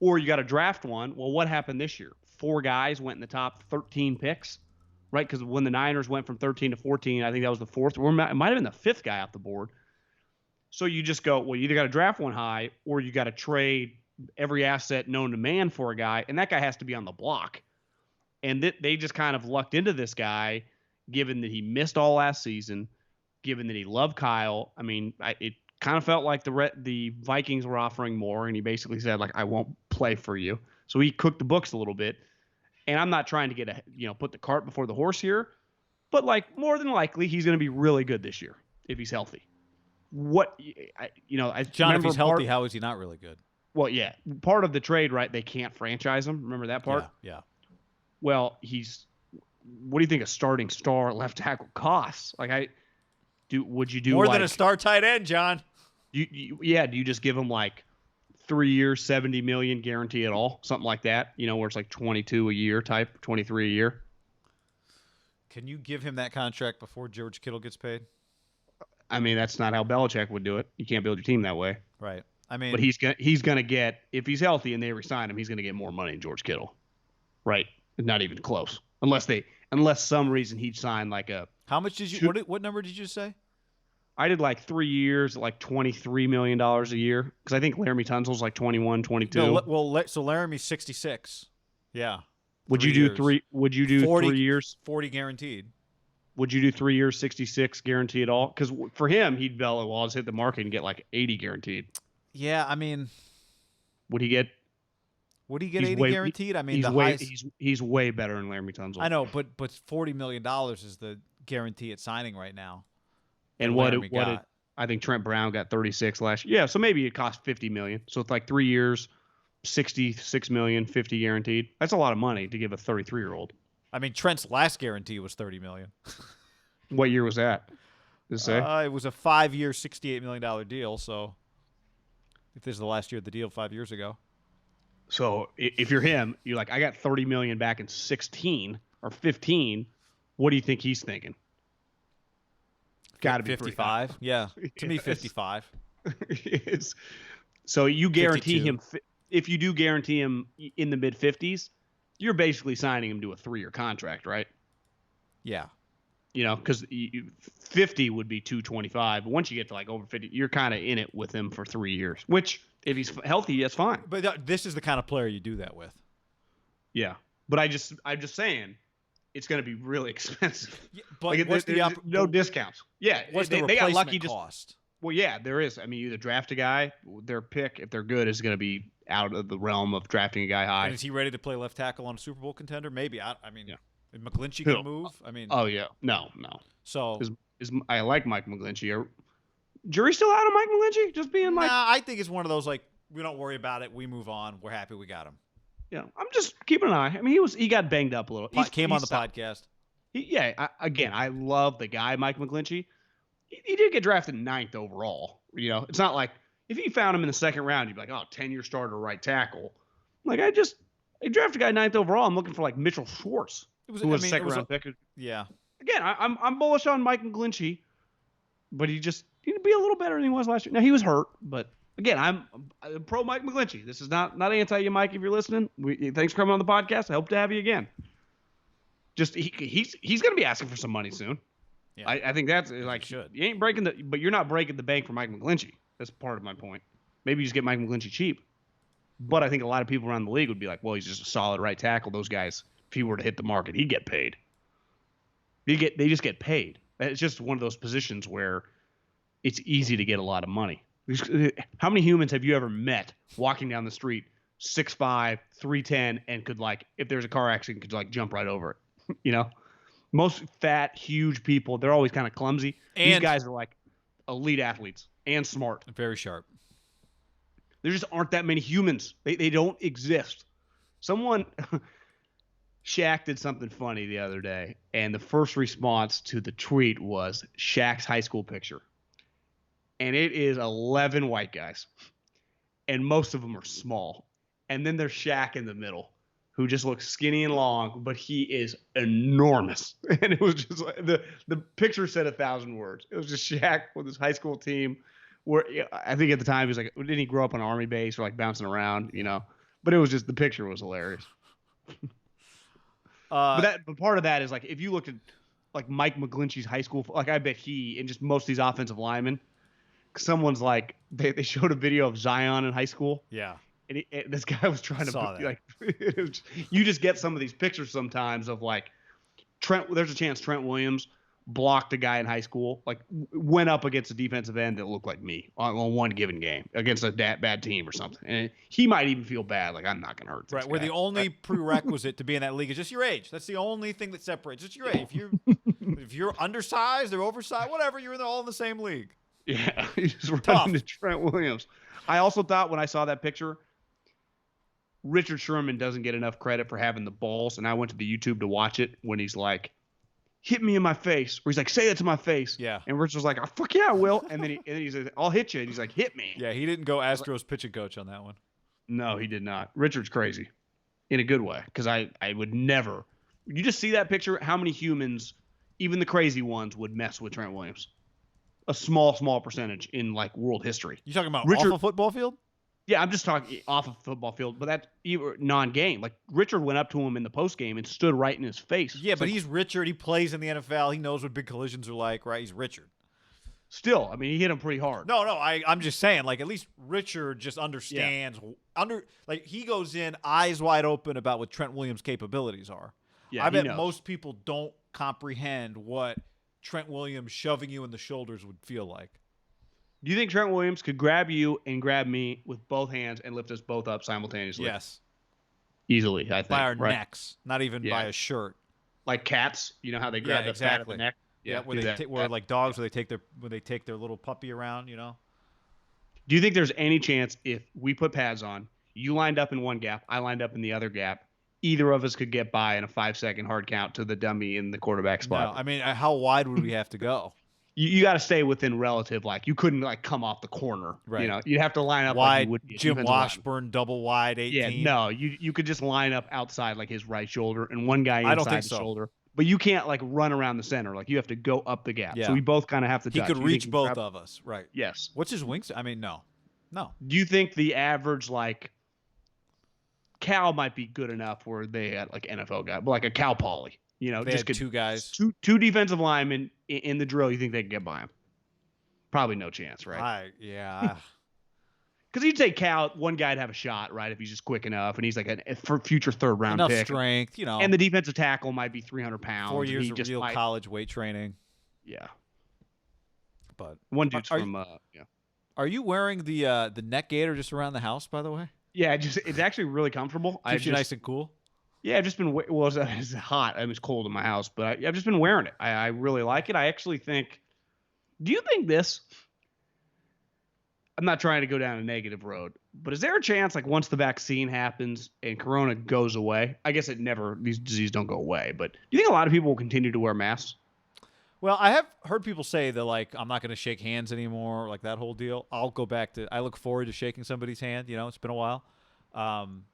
Speaker 2: Or you got to draft one. Well, what happened this year? 4 guys went in the top 13 picks, right? Because when the Niners went from 13 to 14, I think that was the 4th, or it might have been the 5th guy off the board. So you just go, well, you either got to draft one high, or you got to trade every asset known to man for a guy, and that guy has to be on the block. And they just kind of lucked into this guy, given that he missed all last season, given that he loved Kyle. I mean, it kind of felt like the Vikings were offering more, and he basically said, like, I won't play for you. So he cooked the books a little bit. And I'm not trying to put the cart before the horse here, but like more than likely he's going to be really good this year if he's healthy. John,
Speaker 1: if he's healthy, how is he not really good?
Speaker 2: Well, yeah, part of the trade, right? They can't franchise him. Remember that part?
Speaker 1: Yeah.
Speaker 2: Well, what do you think a starting star left tackle costs? Like, would you do
Speaker 1: more than a star tight end, John?
Speaker 2: Do you just give him like 3 years, $70 million guarantee at all, something like that? Where it's like 22 a year type, 23 a year.
Speaker 1: Can you give him that contract before George Kittle gets paid?
Speaker 2: I mean, that's not how Belichick would do it. You can't build your team that way.
Speaker 1: Right. I mean,
Speaker 2: but he's gonna get, if he's healthy and they resign him, he's gonna get more money than George Kittle. Right. Not even close. Unless some reason he'd sign like a.
Speaker 1: How much did you? What number did you say?
Speaker 2: I did like 3 years, like $23 million a year, because I think Laramie Tunsil's like 21, 22.
Speaker 1: No, so Laramie's 66. Yeah.
Speaker 2: Would you do 3? Would you do
Speaker 1: 40,
Speaker 2: 3 years?
Speaker 1: 40 guaranteed.
Speaker 2: Would you do 3 years, 66 guaranteed at all? Because for him, he'd be well, I'll just hit the market and get like 80 guaranteed.
Speaker 1: Yeah, I mean,
Speaker 2: would he get
Speaker 1: 80 guaranteed? I mean,
Speaker 2: he's way better than Laramie Tunsil.
Speaker 1: I know, but $40 million is the guarantee at signing right now.
Speaker 2: And what did I think Trent Brown got 36 last year. Yeah, so maybe it cost $50 million. So it's like 3 years, $66 million, 50 guaranteed. That's a lot of money to give a 33-year-old.
Speaker 1: I mean, Trent's last guarantee was $30 million.
Speaker 2: What year was that? Does it say?
Speaker 1: It was a 5-year, $68 million deal. So if this is the last year of the deal 5 years ago.
Speaker 2: So if you're him, you're like, I got $30 million back in 16 or 15. What do you think he's thinking? Got to be
Speaker 1: 55. Yeah, to me, 55.
Speaker 2: So you guarantee
Speaker 1: 52.
Speaker 2: him, if you do guarantee him in the mid 50s, you're basically signing him to a 3-year contract, right?
Speaker 1: Yeah.
Speaker 2: Because 50 would be 225. But once you get to like over 50, you're kind of in it with him for 3 years. Which, if he's healthy, that's fine.
Speaker 1: But this is the kind of player you do that with.
Speaker 2: Yeah, but I'm just saying, it's going to be really expensive.
Speaker 1: Yeah, but like,
Speaker 2: there's no discounts. Yeah,
Speaker 1: what's
Speaker 2: they
Speaker 1: the
Speaker 2: got lucky.
Speaker 1: Cost?
Speaker 2: Well, yeah, there is. I mean, you either draft a guy, their pick, if they're good, is going to be out of the realm of drafting a guy high.
Speaker 1: And is he ready to play left tackle on a Super Bowl contender? Maybe. I mean,
Speaker 2: yeah.
Speaker 1: Is McGlinchey going to move? I mean.
Speaker 2: Oh, yeah. No.
Speaker 1: So.
Speaker 2: I like Mike McGlinchey. Jury's still out on Mike McGlinchey? Just being like.
Speaker 1: Nah, I think it's one of those, like, we don't worry about it. We move on. We're happy we got him.
Speaker 2: Yeah, I'm just keeping an eye. I mean, he got banged up a little.
Speaker 1: Came on the podcast.
Speaker 2: I love the guy, Mike McGlinchey. He did get drafted 9th overall. It's not like if you found him in the 2nd round, you'd be like, oh, 10-year starter right tackle. Like, I drafted a guy 9th overall. I'm looking for like Mitchell Schwartz, who was a 2nd round pick.
Speaker 1: Yeah.
Speaker 2: Again, I'm bullish on Mike McGlinchey, but he'd be a little better than he was last year. Now, he was hurt, but again, I'm pro Mike McGlinchey. This is not anti you, Mike, if you're listening. Thanks for coming on the podcast. I hope to have you again. Just he's going to be asking for some money soon. Yeah. I think that's like you ain't but you're not breaking the bank for Mike McGlinchey. That's part of my point. Maybe you just get Mike McGlinchey cheap. But I think a lot of people around the league would be like, well, he's just a solid right tackle. Those guys, if he were to hit the market, he'd get paid. They just get paid. It's just one of those positions where it's easy to get a lot of money. How many humans have you ever met walking down the street, 6'5", 310, and could, like, if there's a car accident, could like jump right over it? Most fat, huge people, they're always kind of clumsy. These guys are like elite athletes and smart.
Speaker 1: Very sharp.
Speaker 2: There just aren't that many humans. They don't exist. Someone, Shaq did something funny the other day, and the first response to the tweet was Shaq's high school picture. and it is 11 white guys, and most of them are small. And then there's Shaq in the middle, who just looks skinny and long, but he is enormous. And it was just like the picture said 1,000 words. It was just Shaq with his high school team, where I think at the time he was like, didn't he grow up on an army base or like bouncing around, you know? But it was just the picture was hilarious. But part of that is like if you looked at like Mike McGlinchey's high school, like I bet he and just most of these offensive linemen, someone's like they showed a video of Zion in high school.
Speaker 1: Yeah.
Speaker 2: And this guy was trying to
Speaker 1: Saw that.
Speaker 2: like you just get some of these pictures sometimes of like there's a chance Trent Williams blocked a guy in high school, like went up against a defensive end that looked like me on one given game against a bad team or something. And he might even feel bad, like I'm not going to hurt this
Speaker 1: Right,
Speaker 2: guy.
Speaker 1: where the only prerequisite to be in that league is just your age. That's the only thing that separates. Just your age. If you're undersized or oversized, whatever, you're all in the same league.
Speaker 2: Yeah, he just ran into Trent Williams. I also thought when I saw that picture, Richard Sherman doesn't get enough credit for having the balls, and I went to the YouTube to watch it when he's like, hit me in my face, or he's like, say that to my face.
Speaker 1: Yeah.
Speaker 2: And Richard's like, oh, fuck yeah, I will. And then he's like, I'll hit you. And he's like, hit me.
Speaker 1: Yeah, he didn't go Astros pitching coach on that one.
Speaker 2: No, he did not. Richard's crazy in a good way, because I would never. You just see that picture, how many humans, even the crazy ones, would mess with Trent Williams? A small percentage in like world history.
Speaker 1: You talking about
Speaker 2: Richard,
Speaker 1: off a football field?
Speaker 2: Yeah, I'm just talking off of football field, but that's non-game. Like Richard went up to him in the post game and stood right in his face.
Speaker 1: Yeah, but he's Richard. He plays in the NFL. He knows what big collisions are like, right? He's Richard.
Speaker 2: Still, I mean, he hit him pretty hard.
Speaker 1: No, I'm just saying, like, at least Richard just understands. Yeah. Like, he goes in eyes wide open about what Trent Williams' capabilities are.
Speaker 2: Yeah,
Speaker 1: I bet most people don't comprehend what Trent Williams shoving you in the shoulders would feel like.
Speaker 2: Do you think Trent Williams could grab you and grab me with both hands and lift us both up simultaneously?
Speaker 1: Yes.
Speaker 2: Easily, I think.
Speaker 1: By our necks, not even by a shirt.
Speaker 2: Like cats, you know how they grab the back of the neck?
Speaker 1: Yeah, where like dogs, where they take their little puppy around, you know?
Speaker 2: Do you think there's any chance if we put pads on, you lined up in one gap, I lined up in the other gap, either of us could get by in a 5-second hard count to the dummy in the quarterback spot?
Speaker 1: No, I mean, how wide would we have to go?
Speaker 2: You got to stay within relative, like you couldn't like come off the corner,
Speaker 1: right?
Speaker 2: You know, you'd have to line up
Speaker 1: wide.
Speaker 2: Like you would be
Speaker 1: Jim Washburn, double wide, 18.
Speaker 2: Yeah, no, you could just line up outside like his right shoulder and one guy inside
Speaker 1: I don't think
Speaker 2: the
Speaker 1: so.
Speaker 2: shoulder. But you can't like run around the center. Like you have to go up the gap.
Speaker 1: Yeah.
Speaker 2: So we both kind of have to.
Speaker 1: He could reach both of us, right?
Speaker 2: Yes.
Speaker 1: What's his wings? I mean, no.
Speaker 2: Do you think the average like Cal might be good enough where they had like NFL guy, but like a Cal Poly, you know,
Speaker 1: they
Speaker 2: just
Speaker 1: had two guys,
Speaker 2: two defensive linemen in the drill. You think they could get by him? Probably no chance, right?
Speaker 1: Yeah.
Speaker 2: Because you'd say Cal, one guy'd have a shot, right? If he's just quick enough, and he's like a future third-round
Speaker 1: enough
Speaker 2: pick.
Speaker 1: Strength, you know.
Speaker 2: And the defensive tackle might be 300 pounds.
Speaker 1: 4 years of real college weight training.
Speaker 2: Yeah.
Speaker 1: But
Speaker 2: one dude's from yeah.
Speaker 1: Are you wearing the neck gaiter just around the house, by the way?
Speaker 2: Yeah, it's actually really comfortable.
Speaker 1: Keeps you nice and cool.
Speaker 2: Yeah, I've just been it's hot. It's cold in my house, but I've just been wearing it. I really like it. I actually think. Do you think this? I'm not trying to go down a negative road, but is there a chance, like once the vaccine happens and Corona goes away? I guess these diseases don't go away, but do you think a lot of people will continue to wear masks?
Speaker 1: Well, I have heard people say that, like, I'm not going to shake hands anymore, like that whole deal. I'll go back to. I look forward to shaking somebody's hand. You know, it's been a while.
Speaker 2: I'm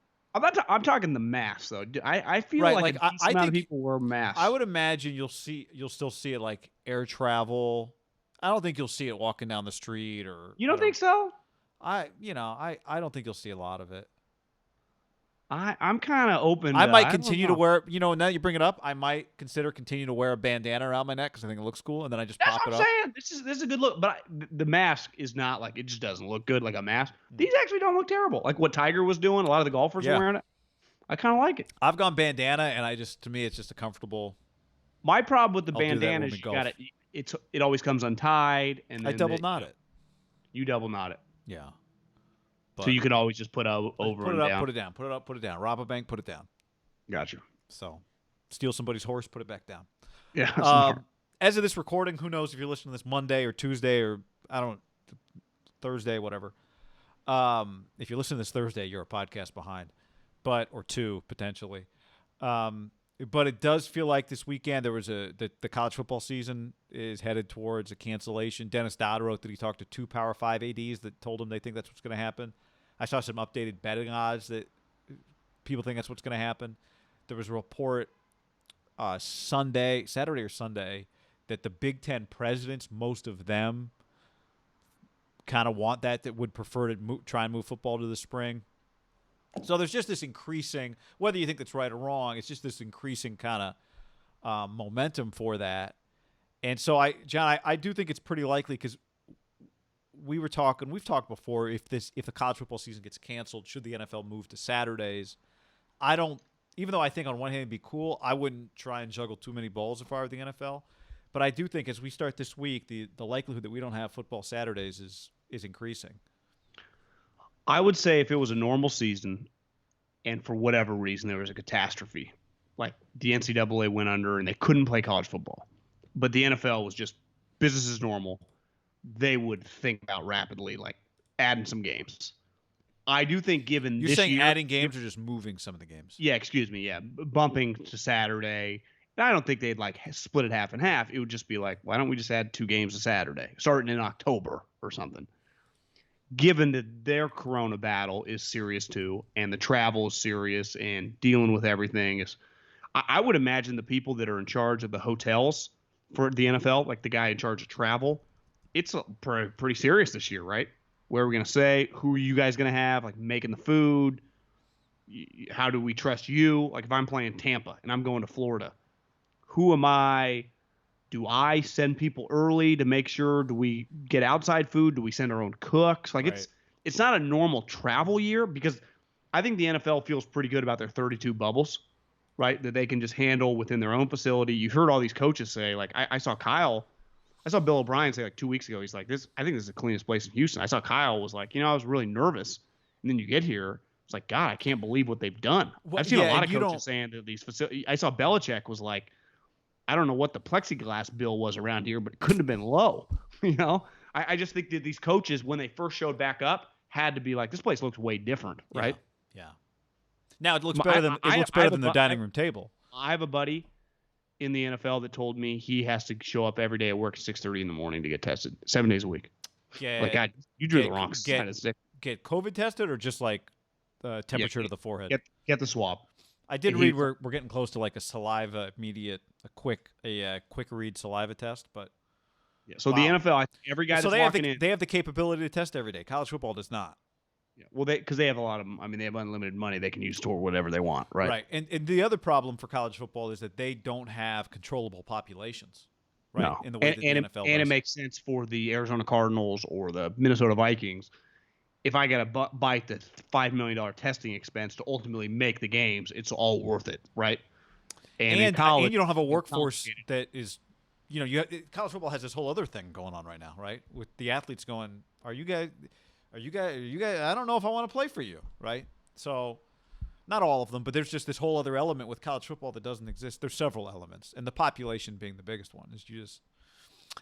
Speaker 2: talking the masks though. I feel
Speaker 1: right,
Speaker 2: like a decent amount of people wear masks.
Speaker 1: I would imagine you'll still see it like air travel. I don't think you'll see it walking down the street or.
Speaker 2: You don't think so?
Speaker 1: I don't think you'll see a lot of it.
Speaker 2: I'm kind of open.
Speaker 1: I might continue to wear. You know, now that you bring it up, I might consider continue to wear a bandana around my neck because I think it looks cool, and then I just pop it up.
Speaker 2: That's what I'm saying. This is a good look, but the mask is not like it just doesn't look good like a mask. These actually don't look terrible. Like what Tiger was doing, a lot of the golfers were wearing it. I kind of like it.
Speaker 1: I've gone bandana, and to me, it's just a comfortable.
Speaker 2: My problem with the bandana is it always comes untied, and then
Speaker 1: I double knot it.
Speaker 2: You double knot it.
Speaker 1: Yeah.
Speaker 2: But so you could always just put over
Speaker 1: put
Speaker 2: and
Speaker 1: it
Speaker 2: down.
Speaker 1: Up, put it down. Put it up, put it down. Rob a bank, put it down.
Speaker 2: Gotcha.
Speaker 1: So, steal somebody's horse, put it back down.
Speaker 2: Yeah.
Speaker 1: As of this recording, who knows if you're listening to this Monday or Tuesday or Thursday, whatever. If you're listening to this Thursday, you're a podcast behind, or two potentially. but it does feel like this weekend there was the college football season is headed towards a cancellation. Dennis Dodd wrote that he talked to 2 Power 5 ADs that told him they think that's what's going to happen. I saw some updated betting odds that people think that's what's going to happen. There was a report Saturday or Sunday, that the Big Ten presidents, most of them, kind of want that would prefer to try and move football to the spring. So there's just this increasing, whether you think that's right or wrong, it's just this increasing kind of momentum for that. And so, John, I do think it's pretty likely, because we've talked before, if the college football season gets canceled, should the NFL move to Saturdays? Even though I think on one hand it'd be cool, I wouldn't try and juggle too many balls if I were the NFL. But I do think as we start this week, the likelihood that we don't have football Saturdays is increasing.
Speaker 2: I would say if it was a normal season and for whatever reason there was a catastrophe, like the NCAA went under and they couldn't play college football, but the NFL was just business as normal, they would think about rapidly like adding some games. I do think given
Speaker 1: You're
Speaker 2: this
Speaker 1: saying
Speaker 2: year,
Speaker 1: adding games or just moving some of the games?
Speaker 2: Yeah, excuse me. Yeah, bumping to Saturday. I don't think they'd like split it half and half. It would just be like, why don't we just add 2 games to Saturday, starting in October or something? Given that their corona battle is serious too, and the travel is serious, and dealing with everything is, I would imagine the people that are in charge of the hotels for the NFL, like the guy in charge of travel, it's pretty serious this year, right? Where are we going to say? Who are you guys going to have? Like making the food? How do we trust you? Like if I'm playing Tampa and I'm going to Florida, who am I? Do I send people early to make sure? Do we get outside food? Do we send our own cooks? Like
Speaker 1: Right.
Speaker 2: it's not a normal travel year, because I think the NFL feels pretty good about their 32 bubbles, right? That they can just handle within their own facility. You heard all these coaches say, like I saw Bill O'Brien say like 2 weeks ago, he's like, I think this is the cleanest place in Houston. I saw Kyle was like, I was really nervous. And then you get here, it's like, God, I can't believe what they've done.
Speaker 1: Well,
Speaker 2: I've seen
Speaker 1: yeah,
Speaker 2: a lot of
Speaker 1: you
Speaker 2: coaches saying that these facilities. I saw Belichick was like, I don't know what the plexiglass bill was around here, but it couldn't have been low. I just think that these coaches, when they first showed back up, had to be like, this place looks way different, right?
Speaker 1: Yeah. Now it looks better than the dining room table.
Speaker 2: I have a buddy in the NFL that told me he has to show up every day at work at 6:30 in the morning to get tested 7 days a week. Like, God, you drew the wrong side of sick.
Speaker 1: Get COVID tested or just like temperature to the forehead?
Speaker 2: Get the swab.
Speaker 1: I did read we're getting close to like a saliva quick read saliva test, but
Speaker 2: yeah. So the NFL, I think every guy that's walking in,
Speaker 1: they have the capability to test every day. College football does not.
Speaker 2: Yeah. Well, because they have a lot of, they have unlimited money they can use toward whatever they want, right?
Speaker 1: Right. And the other problem for college football is that they don't have controllable populations, right?
Speaker 2: No.
Speaker 1: In the way that the NFL does.
Speaker 2: And it makes sense for the Arizona Cardinals or the Minnesota Vikings. If I got to bite the $5 million testing expense to ultimately make the games, it's all worth it, right? And in college,
Speaker 1: and you don't have a workforce that is, college football has this whole other thing going on right now, right? With the athletes going, are you guys? I don't know if I want to play for you, right? So, not all of them, but there's just this whole other element with college football that doesn't exist. There's several elements, and the population being the biggest one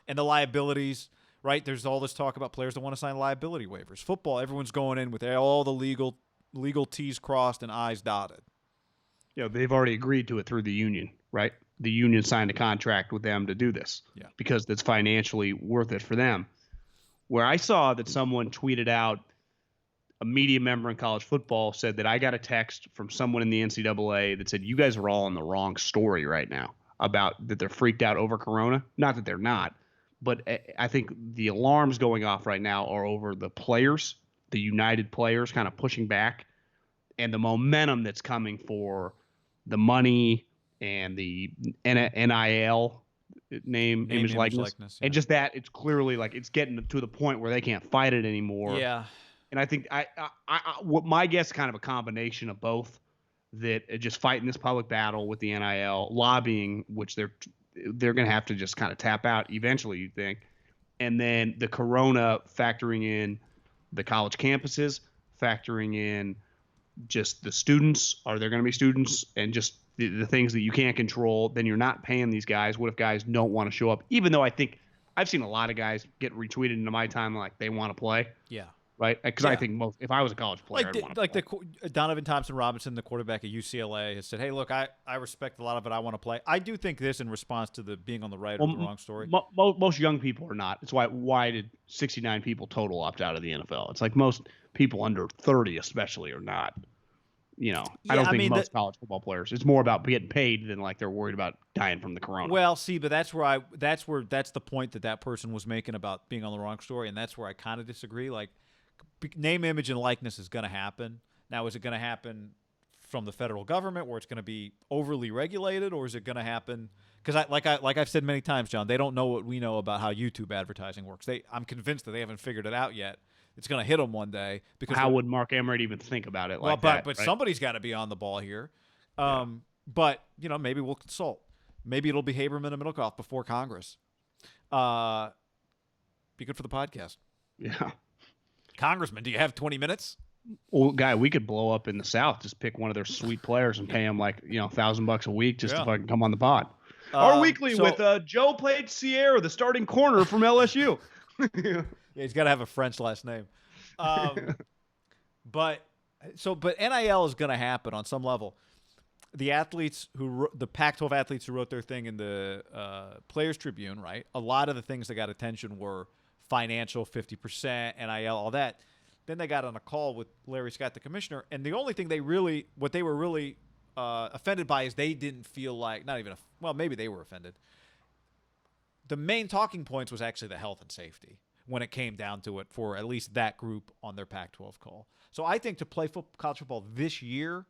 Speaker 1: and the liabilities. Right, there's all this talk about players that want to sign liability waivers. Football, everyone's going in with all the legal T's crossed and I's dotted.
Speaker 2: They've already agreed to it through the union, right? The union signed a contract with them to do this because it's financially worth it for them. Where I saw that someone tweeted out, a media member in college football said that I got a text from someone in the NCAA that said, you guys are all on the wrong story right now about that they're freaked out over Corona. Not that they're not. But I think the alarms going off right now are over the players, the United players kind of pushing back, and the momentum that's coming for the money and the NIL name image, likeness. Yeah. And just that it's clearly like it's getting to the point where they can't fight it anymore.
Speaker 1: Yeah.
Speaker 2: And I think what my guess is kind of a combination of both, that just fighting this public battle with the NIL, lobbying, which they're going to have to just kind of tap out eventually, you think. And then the corona factoring in the college campuses, factoring in just the students. Are there going to be students? And just the things that you can't control. Then you're not paying these guys. What if guys don't want to show up? Even though I think I've seen a lot of guys get retweeted into my time like they want to play.
Speaker 1: Yeah.
Speaker 2: right? Because I
Speaker 1: Yeah.
Speaker 2: think if I was a college player,
Speaker 1: Like
Speaker 2: I'd want to
Speaker 1: like
Speaker 2: play.
Speaker 1: Donovan Thompson Robinson, the quarterback at UCLA, has said, "Hey, look, I respect a lot of it. I want to play." I do think this in response to the being on the right or
Speaker 2: Well,
Speaker 1: the wrong story.
Speaker 2: most young people are not. It's why did 69 people total opt out of the NFL? It's like most people under 30, especially, are not. I
Speaker 1: Yeah,
Speaker 2: don't
Speaker 1: I
Speaker 2: think
Speaker 1: mean,
Speaker 2: most college football players. It's more about getting paid than like they're worried about dying from the corona.
Speaker 1: well, see, but that's the point that person was making about being on the wrong story, and that's where I kind of disagree. Like, name, image, and likeness is going to happen. Now, is it going to happen from the federal government where it's going to be overly regulated, or is it going to happen? Because like I've said many times, John, they don't know what we know about how YouTube advertising works. I'm convinced that they haven't figured it out yet. It's going to hit them one day because
Speaker 2: How would Mark Emmert even think about it like that?
Speaker 1: but
Speaker 2: right?
Speaker 1: somebody's got to be on the ball here. But maybe we'll consult. Maybe it'll be Haberman and Middlecoff before Congress. Be good for the podcast.
Speaker 2: Yeah.
Speaker 1: Congressman, do you have 20 minutes?
Speaker 2: Well, guy, we could blow up in the South. Just pick one of their sweet players and pay them like $1,000 a week just to fucking come on the pod. Our weekly with Joe Pate Sierra, the starting corner from LSU.
Speaker 1: Yeah, he's got to have a French last name. But NIL is going to happen on some level. The Pac-12 athletes who wrote their thing in the Players Tribune, right? A lot of the things that got attention were financial, 50%, NIL, all that. Then they got on a call with Larry Scott, the commissioner, and the only thing they were really offended by is they didn't feel like, maybe they were offended. The main talking points was actually the health and safety when it came down to it for at least that group on their Pac-12 call. So I think to play college football this year,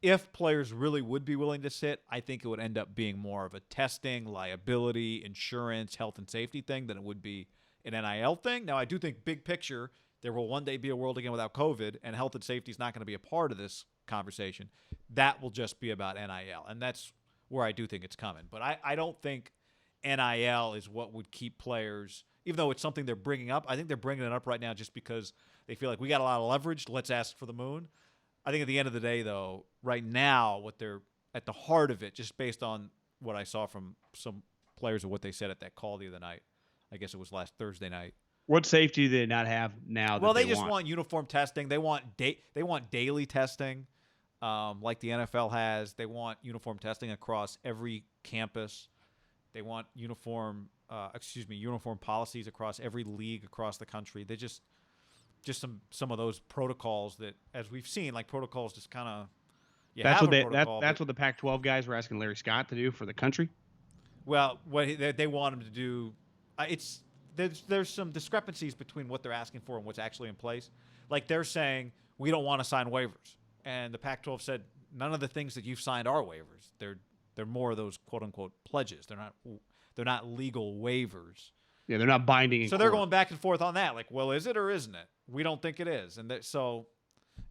Speaker 1: if players really would be willing to sit, I think it would end up being more of a testing, liability, insurance, health and safety thing than it would be an NIL thing. Now, I do think big picture, there will one day be a world again without COVID, and health and safety is not going to be a part of this conversation. That will just be about NIL, and that's where I do think it's coming. But I don't think NIL is what would keep players, even though it's something they're bringing up. I think they're bringing it up right now just because they feel like we got a lot of leverage. Let's ask for the moon. I think at the end of the day, though, right now, what they're at the heart of it, just based on what I saw from some players and what they said at that call the other night, I guess it was last Thursday night.
Speaker 2: What safety do they not have now?
Speaker 1: Well, they just want uniform testing. They want daily testing, like the NFL has. They want uniform testing across every campus. They want uniform policies across every league across the country. They just some of those protocols that, as we've seen, like protocols just kind of.
Speaker 2: That's what the Pac-12 guys were asking Larry Scott to do for the country.
Speaker 1: Well, what they want him to do, there's some discrepancies between what they're asking for and what's actually in place. Like they're saying we don't want to sign waivers, and the Pac-12 said none of the things that you've signed are waivers. They're more of those quote unquote pledges. They're not legal waivers.
Speaker 2: Yeah, they're not binding.
Speaker 1: So they're going back and forth on that. Like, well, is it or isn't it? We don't think it is, and so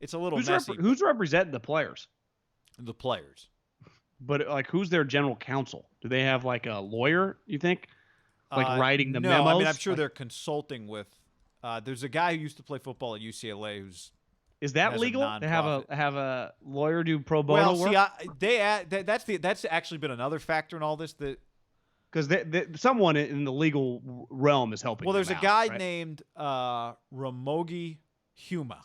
Speaker 1: it's a little messy.
Speaker 2: Who's representing the players?
Speaker 1: The players.
Speaker 2: But like, who's their general counsel? Do they have like a lawyer? You think, writing the memos?
Speaker 1: No, I mean I'm sure they're consulting with. There's a guy who used to play football at UCLA who's.
Speaker 2: Is that legal to have a lawyer do pro bono work?
Speaker 1: See, that's actually been another factor in all this that.
Speaker 2: Because someone in the legal realm is helping.
Speaker 1: Well, there's
Speaker 2: a
Speaker 1: guy named Ramogi Huma.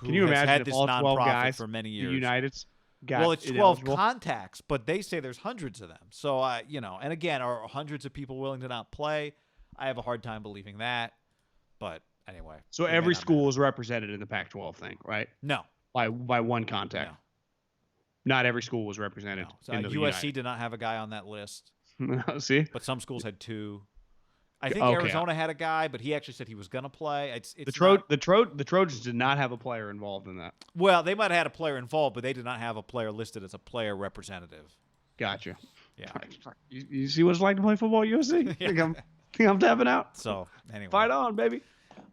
Speaker 2: Can you imagine
Speaker 1: had
Speaker 2: if
Speaker 1: this
Speaker 2: all 12
Speaker 1: nonprofit
Speaker 2: guys
Speaker 1: for many years?
Speaker 2: The United's got
Speaker 1: well, it's 12
Speaker 2: ineligible?
Speaker 1: contacts, but they say there's hundreds of them. So and again, are hundreds of people willing to not play? I have a hard time believing that. But anyway.
Speaker 2: So every school is represented in the Pac-12 thing, right?
Speaker 1: No.
Speaker 2: By one contact.
Speaker 1: No.
Speaker 2: Not every school was represented.
Speaker 1: No. So USC did not have a guy on that list.
Speaker 2: See?
Speaker 1: But some schools had two. I think Arizona had a guy, but he actually said he was going to play. The
Speaker 2: Trojans did not have a player involved in that.
Speaker 1: Well, they might have had a player involved, but they did not have a player listed as a player representative.
Speaker 2: Gotcha.
Speaker 1: Yeah.
Speaker 2: You see what it's like to play football at USC? think I'm tapping out?
Speaker 1: So anyway,
Speaker 2: fight on, baby.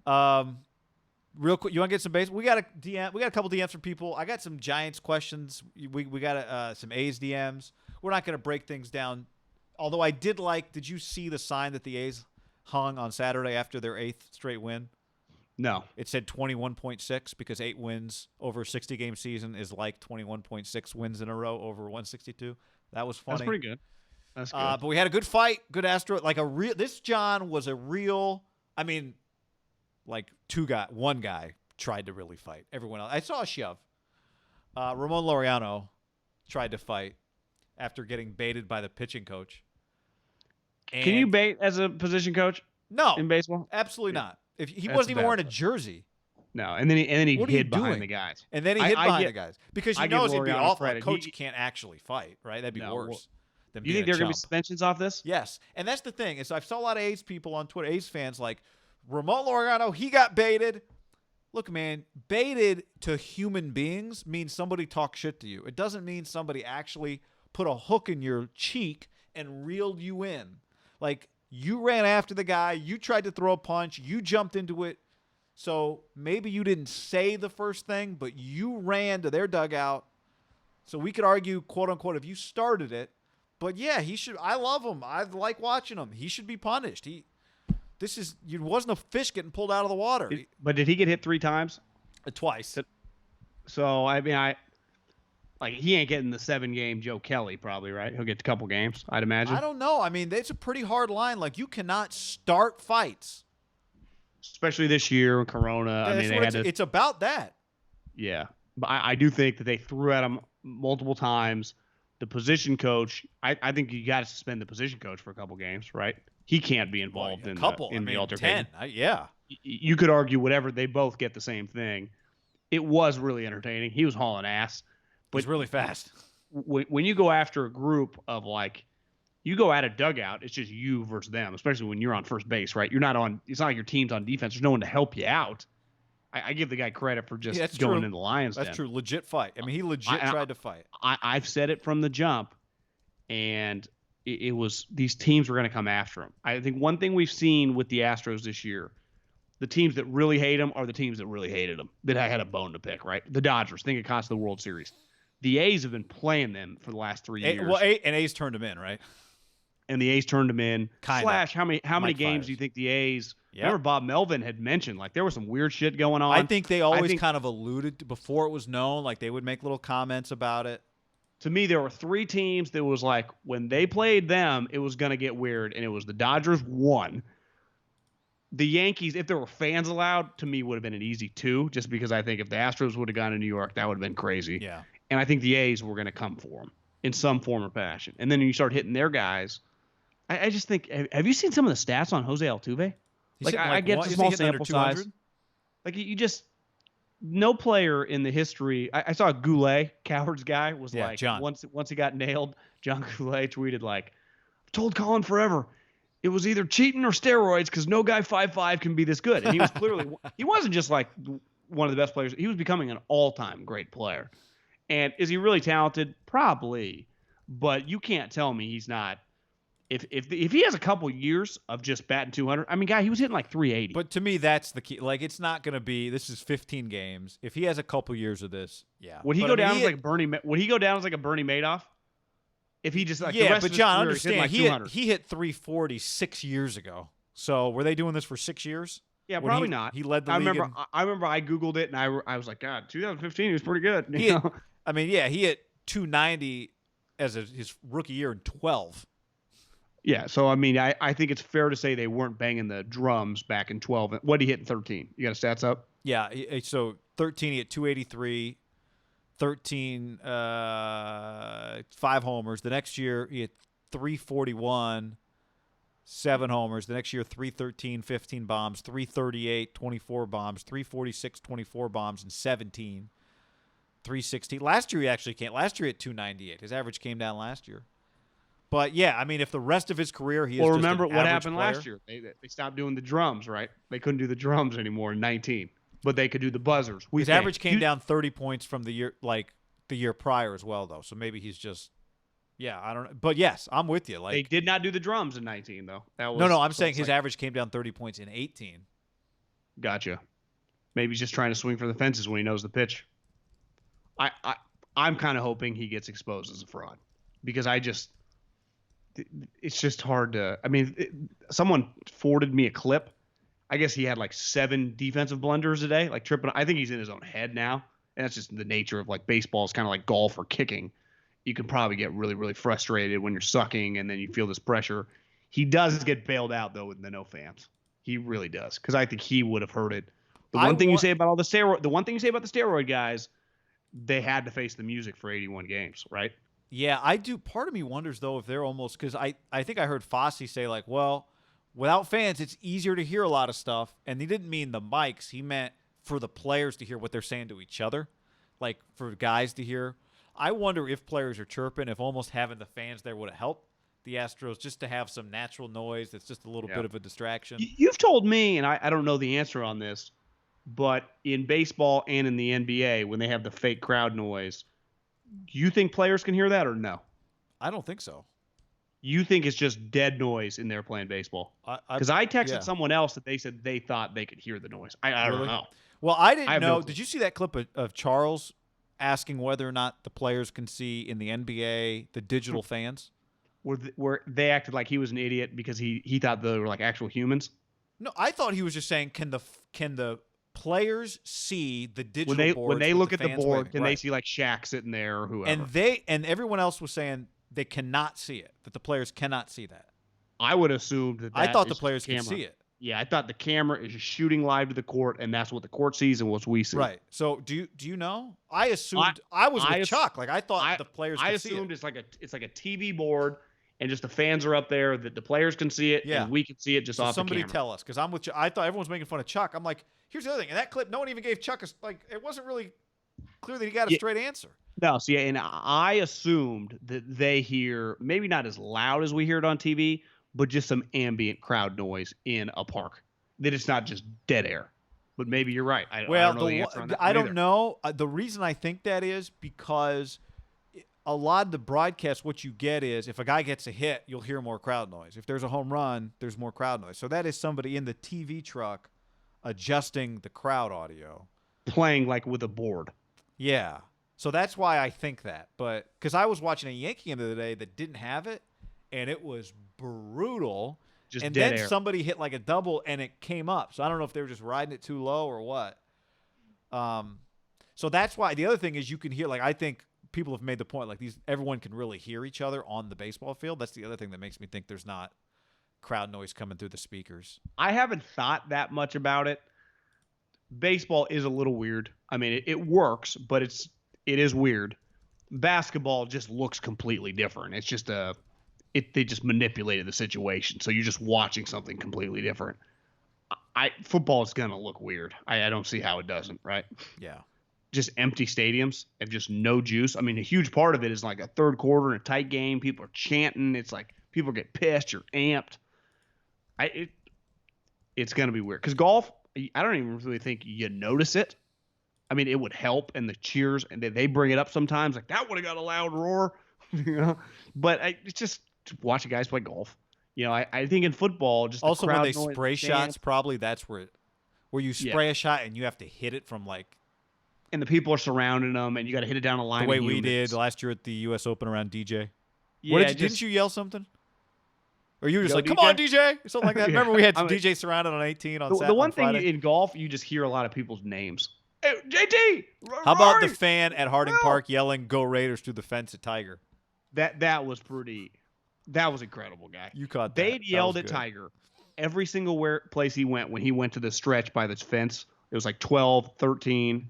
Speaker 1: Real quick, you want to get some base? We got a couple DMs from people. I got some Giants questions. We got some A's DMs. We're not going to break things down. Although I did you see the sign that the A's hung on Saturday after their 8th straight win?
Speaker 2: No.
Speaker 1: It said 21.6 because 8 wins over a 60-game season is like 21.6 wins in a row over 162. That was funny.
Speaker 2: That's pretty good. That's good.
Speaker 1: But we had a good fight, good Astro. This John was a real. I mean, Like one guy tried to really fight. Everyone else, I saw a shove. Ramon Laureano tried to fight after getting baited by the pitching coach. And
Speaker 2: Can you bait as a position coach
Speaker 1: no,
Speaker 2: in baseball?
Speaker 1: absolutely not. If he
Speaker 2: That's
Speaker 1: wasn't even
Speaker 2: bad
Speaker 1: wearing a
Speaker 2: stuff.
Speaker 1: jersey.
Speaker 2: No, and then he
Speaker 1: What are you
Speaker 2: hid behind
Speaker 1: doing?
Speaker 2: the guys.
Speaker 1: And then he
Speaker 2: I-
Speaker 1: hid
Speaker 2: I
Speaker 1: behind
Speaker 2: get-
Speaker 1: the guys because he
Speaker 2: I give
Speaker 1: knows it'd be
Speaker 2: Laureano
Speaker 1: awful. A
Speaker 2: credit.
Speaker 1: coach
Speaker 2: He-
Speaker 1: can't actually fight, right? That'd be
Speaker 2: No,
Speaker 1: worse. Than
Speaker 2: Do you
Speaker 1: being
Speaker 2: think there are
Speaker 1: a
Speaker 2: going to be
Speaker 1: chump.
Speaker 2: suspensions off this?
Speaker 1: Yes, and that's the thing is I saw a lot of A's people on Twitter, A's fans like Ramon Laureano. He got baited. Look, man, baited to human beings means somebody talked shit to you. It doesn't mean somebody actually put a hook in your cheek and reeled you in. Like, you ran after the guy, you tried to throw a punch, you jumped into it. So maybe you didn't say the first thing, but you ran to their dugout. So we could argue, quote unquote, if you started it. But yeah, he should. I love him. I like watching him. He should be punished. It wasn't a fish getting pulled out of the water.
Speaker 2: But did he get hit 3 times?
Speaker 1: Twice.
Speaker 2: So I mean, he ain't getting the 7-game Joe Kelly probably, right? He'll get a couple games, I'd imagine.
Speaker 1: I don't know. I mean, it's a pretty hard line. Like, you cannot start fights.
Speaker 2: Especially this year, Corona. I mean, they had to.
Speaker 1: It's about that.
Speaker 2: Yeah, but I do think that they threw at him multiple times. The position coach, I think you got to suspend the position coach for a couple games, right? He can't be involved in the altercation.
Speaker 1: 10. Yeah.
Speaker 2: You could argue whatever. They both get the same thing. It was really entertaining. He was hauling ass.
Speaker 1: But it's really fast.
Speaker 2: When you go after a group of you go at a dugout, it's just you versus them, especially when you're on first base, right? You're not on. It's not like your team's on defense. There's no one to help you out. I give the guy credit for just going
Speaker 1: true.
Speaker 2: in the Lions'
Speaker 1: That's
Speaker 2: den.
Speaker 1: true. Legit fight. I mean, he legit tried to fight.
Speaker 2: I've said it from the jump, and it was these teams were going to come after him. I think one thing we've seen with the Astros this year, the teams that really hate him are the teams that really hated him, that I had a bone to pick, right? The Dodgers, think it cost the World Series. The A's have been playing them for the last 3 years.
Speaker 1: And A's turned him in, right?
Speaker 2: And the A's turned him in.
Speaker 1: Kinda.
Speaker 2: How many
Speaker 1: Mike
Speaker 2: games
Speaker 1: Fiers.
Speaker 2: do you think the A's?
Speaker 1: Yep.
Speaker 2: Remember Bob Melvin had mentioned there was some weird shit going on.
Speaker 1: I think they always kind of alluded to, before it was known, like they would make little comments about it.
Speaker 2: To me, there were 3 teams that was like when they played them, it was going to get weird, and it was the Dodgers 1. The Yankees, if there were fans allowed, to me would have been an easy 2, just because I think if the Astros would have gone to New York, that would have been crazy.
Speaker 1: Yeah.
Speaker 2: And I think the A's were going to come for them in some form or fashion. And then when you start hitting their guys, I just think, have you seen some of the stats on Jose Altuve? I get it's a small sample size. Like you just, no player in the history. I saw Goulet, Coward's guy, was
Speaker 1: John.
Speaker 2: once he got nailed, John Goulet tweeted like, "I've told Colin forever, it was either cheating or steroids because no guy 5'5" can be this good." And he was clearly, he wasn't just like one of the best players. He was becoming an all-time great player. And is he really talented? Probably, but you can't tell me he's not. If he has a couple years of just batting 200, I mean, he was hitting like 380.
Speaker 1: But to me, that's the key. Like, it's not going to be. This is 15 games. If he has a couple years of this, yeah.
Speaker 2: Would he go down as like Bernie? Would he go down as like a Bernie Madoff? If he just the rest
Speaker 1: but
Speaker 2: of
Speaker 1: John,
Speaker 2: his career,
Speaker 1: understand he hit 340 6 years ago. So were they doing this for 6 years?
Speaker 2: Yeah,
Speaker 1: When
Speaker 2: probably not.
Speaker 1: He led the
Speaker 2: I
Speaker 1: league.
Speaker 2: remember. I remember. I googled it and I was like, God, 2015 he was pretty good.
Speaker 1: He hit 290 as his rookie year in 12.
Speaker 2: Yeah, so I mean, I think it's fair to say they weren't banging the drums back in 12. What did he hit in 13? You got stats up?
Speaker 1: Yeah, so 13 he hit 283, 13 5 homers. The next year he hit 341, 7 homers. The next year 313, 15 bombs, 338, 24 bombs, 346, 24 bombs and 17. 316. Last year he actually came. Last year he hit 298. His average came down last year. But yeah, I mean, if the rest of his career he is
Speaker 2: Well,
Speaker 1: just
Speaker 2: remember
Speaker 1: an
Speaker 2: what
Speaker 1: average
Speaker 2: happened
Speaker 1: player,
Speaker 2: last year? They stopped doing the drums, right? They couldn't do the drums anymore in 19, but they could do the buzzers.
Speaker 1: His average came down 30 points from the year prior as well, though. So maybe he's just, I don't know. But yes, I'm with you. Like
Speaker 2: they did not do the drums in 19 though.
Speaker 1: I'm saying his average came down 30 points in 18.
Speaker 2: Gotcha. Maybe he's just trying to swing for the fences when he knows the pitch. I'm kind of hoping he gets exposed as a fraud because it's just hard to. I mean, someone forwarded me a clip. I guess he had like 7 defensive blunders a day, like tripping. I think he's in his own head now, and that's just the nature of like baseball. Is kind of like golf or kicking. You can probably get really, really frustrated when you're sucking, and then you feel this pressure. He does get bailed out though with the no fans. He really does, because I think he would have heard it. The
Speaker 1: I
Speaker 2: one thing you
Speaker 1: want,
Speaker 2: say about the one thing you say about the steroid guys, they had to face the music for 81 games, right?
Speaker 1: yeah, I do. Part of me wonders though if they're almost because I think I heard Fosse say like, well, without fans, it's easier to hear a lot of stuff, and he didn't mean the mics. He meant for the players to hear what they're saying to each other, like for guys to hear. I wonder if players are chirping, if almost having the fans there would have helped the Astros just to have some natural noise that's just a little
Speaker 2: Yeah.
Speaker 1: bit of a distraction.
Speaker 2: You've told me, and I don't know the answer on this, but in baseball and in the NBA, when they have the fake crowd noise, do you think players can hear that or no?
Speaker 1: I don't think so.
Speaker 2: You think it's just dead noise in there playing baseball? Because I texted
Speaker 1: yeah.
Speaker 2: someone else that they said they thought they could hear the noise. I don't
Speaker 1: Really?
Speaker 2: know.
Speaker 1: Well, I didn't
Speaker 2: have no
Speaker 1: know.
Speaker 2: clue.
Speaker 1: Did you see that clip of Charles asking whether or not the players can see in the NBA the digital fans?
Speaker 2: Where they acted like he was an idiot because he thought they were like actual humans.
Speaker 1: No, I thought he was just saying, can the players see the digital boards
Speaker 2: When they
Speaker 1: with
Speaker 2: look at the
Speaker 1: fans
Speaker 2: board,
Speaker 1: waving?
Speaker 2: can they
Speaker 1: Right.
Speaker 2: see like Shaq sitting there or whoever?
Speaker 1: And everyone else was saying they cannot see it. That the players cannot see that.
Speaker 2: I would assume that
Speaker 1: I thought
Speaker 2: is
Speaker 1: the players
Speaker 2: just
Speaker 1: could
Speaker 2: camera.
Speaker 1: see it.
Speaker 2: Yeah, I thought the camera is just shooting live to the court, and that's what the court sees and what we see.
Speaker 1: Right. So do you know? I assumed I was with Chuck. Like I thought the players could see it.
Speaker 2: I assumed it's like a TV board, and just the fans are up there that the players can see it,
Speaker 1: Yeah.
Speaker 2: and we can see it just
Speaker 1: So
Speaker 2: off
Speaker 1: somebody
Speaker 2: the camera.
Speaker 1: tell us, because I'm with you. I thought everyone was making fun of Chuck. I'm like, here's the other thing. In that clip, no one even gave Chuck it wasn't really clear that he got a straight answer.
Speaker 2: No, see, and I assumed that they hear maybe not as loud as we hear it on TV, but just some ambient crowd noise in a park. That it's not just dead air. But maybe you're right. I don't know the answer on that.
Speaker 1: I don't know. The reason I think that is because a lot of the broadcasts, what you get is if a guy gets a hit, you'll hear more crowd noise. If there's a home run, there's more crowd noise. So that is somebody in the TV truck adjusting the crowd audio.
Speaker 2: Playing like with a board.
Speaker 1: Yeah. So that's why I think that. But because I was watching a Yankee game the other day that didn't have it, and it was brutal.
Speaker 2: Just
Speaker 1: and
Speaker 2: dead
Speaker 1: then
Speaker 2: air.
Speaker 1: somebody hit like a double, and it came up. So I don't know if they were just riding it too low or what. So that's why. The other thing is you can hear, like, I think people have made the point, like, everyone can really hear each other on the baseball field. That's the other thing that makes me think there's not crowd noise coming through the speakers.
Speaker 2: I haven't thought that much about it. Baseball is a little weird. I mean, it works, but it is weird. Basketball just looks completely different. It's just they just manipulated the situation, so you're just watching something completely different. Football is gonna look weird. I don't see how it doesn't, right?
Speaker 1: Yeah.
Speaker 2: Just empty stadiums and just no juice. I mean, a huge part of it is like a third quarter in a tight game. People are chanting. It's like people get pissed. You're amped. It's gonna be weird because golf. I don't even really think you notice it. I mean, it would help, and the cheers, and they bring it up sometimes, like that would have got a loud roar, you know. But it's just watching guys play golf. You know, I think in football, just
Speaker 1: Also,
Speaker 2: the
Speaker 1: when
Speaker 2: crowd
Speaker 1: they
Speaker 2: noise,
Speaker 1: spray
Speaker 2: the
Speaker 1: shots,
Speaker 2: chants,
Speaker 1: probably that's where you spray a shot and you have to hit it from like
Speaker 2: and the people are surrounding them, and you got to hit it down a line.
Speaker 1: the way
Speaker 2: of
Speaker 1: we
Speaker 2: humans.
Speaker 1: did last year at the U.S. Open around DJ.
Speaker 2: Yeah,
Speaker 1: What didn't you yell something? Or you were just
Speaker 2: Go
Speaker 1: like, "Come
Speaker 2: DJ?"
Speaker 1: on, DJ," or something like that.
Speaker 2: Yeah.
Speaker 1: Remember we had
Speaker 2: I mean,
Speaker 1: DJ surrounded on 18 on
Speaker 2: The
Speaker 1: Saturday.
Speaker 2: one thing
Speaker 1: Friday?
Speaker 2: in golf, you just hear a lot of people's names. Hey, JT.
Speaker 1: How about the
Speaker 2: Rory!
Speaker 1: fan at Harding
Speaker 2: Well-
Speaker 1: Park yelling "Go Raiders" through the fence at Tiger?
Speaker 2: That was pretty. That was incredible, guy.
Speaker 1: You caught that.
Speaker 2: They'd
Speaker 1: That
Speaker 2: yelled
Speaker 1: was
Speaker 2: at
Speaker 1: good.
Speaker 2: Tiger every single place he went when he went to the stretch by this fence. It was like 12, 13.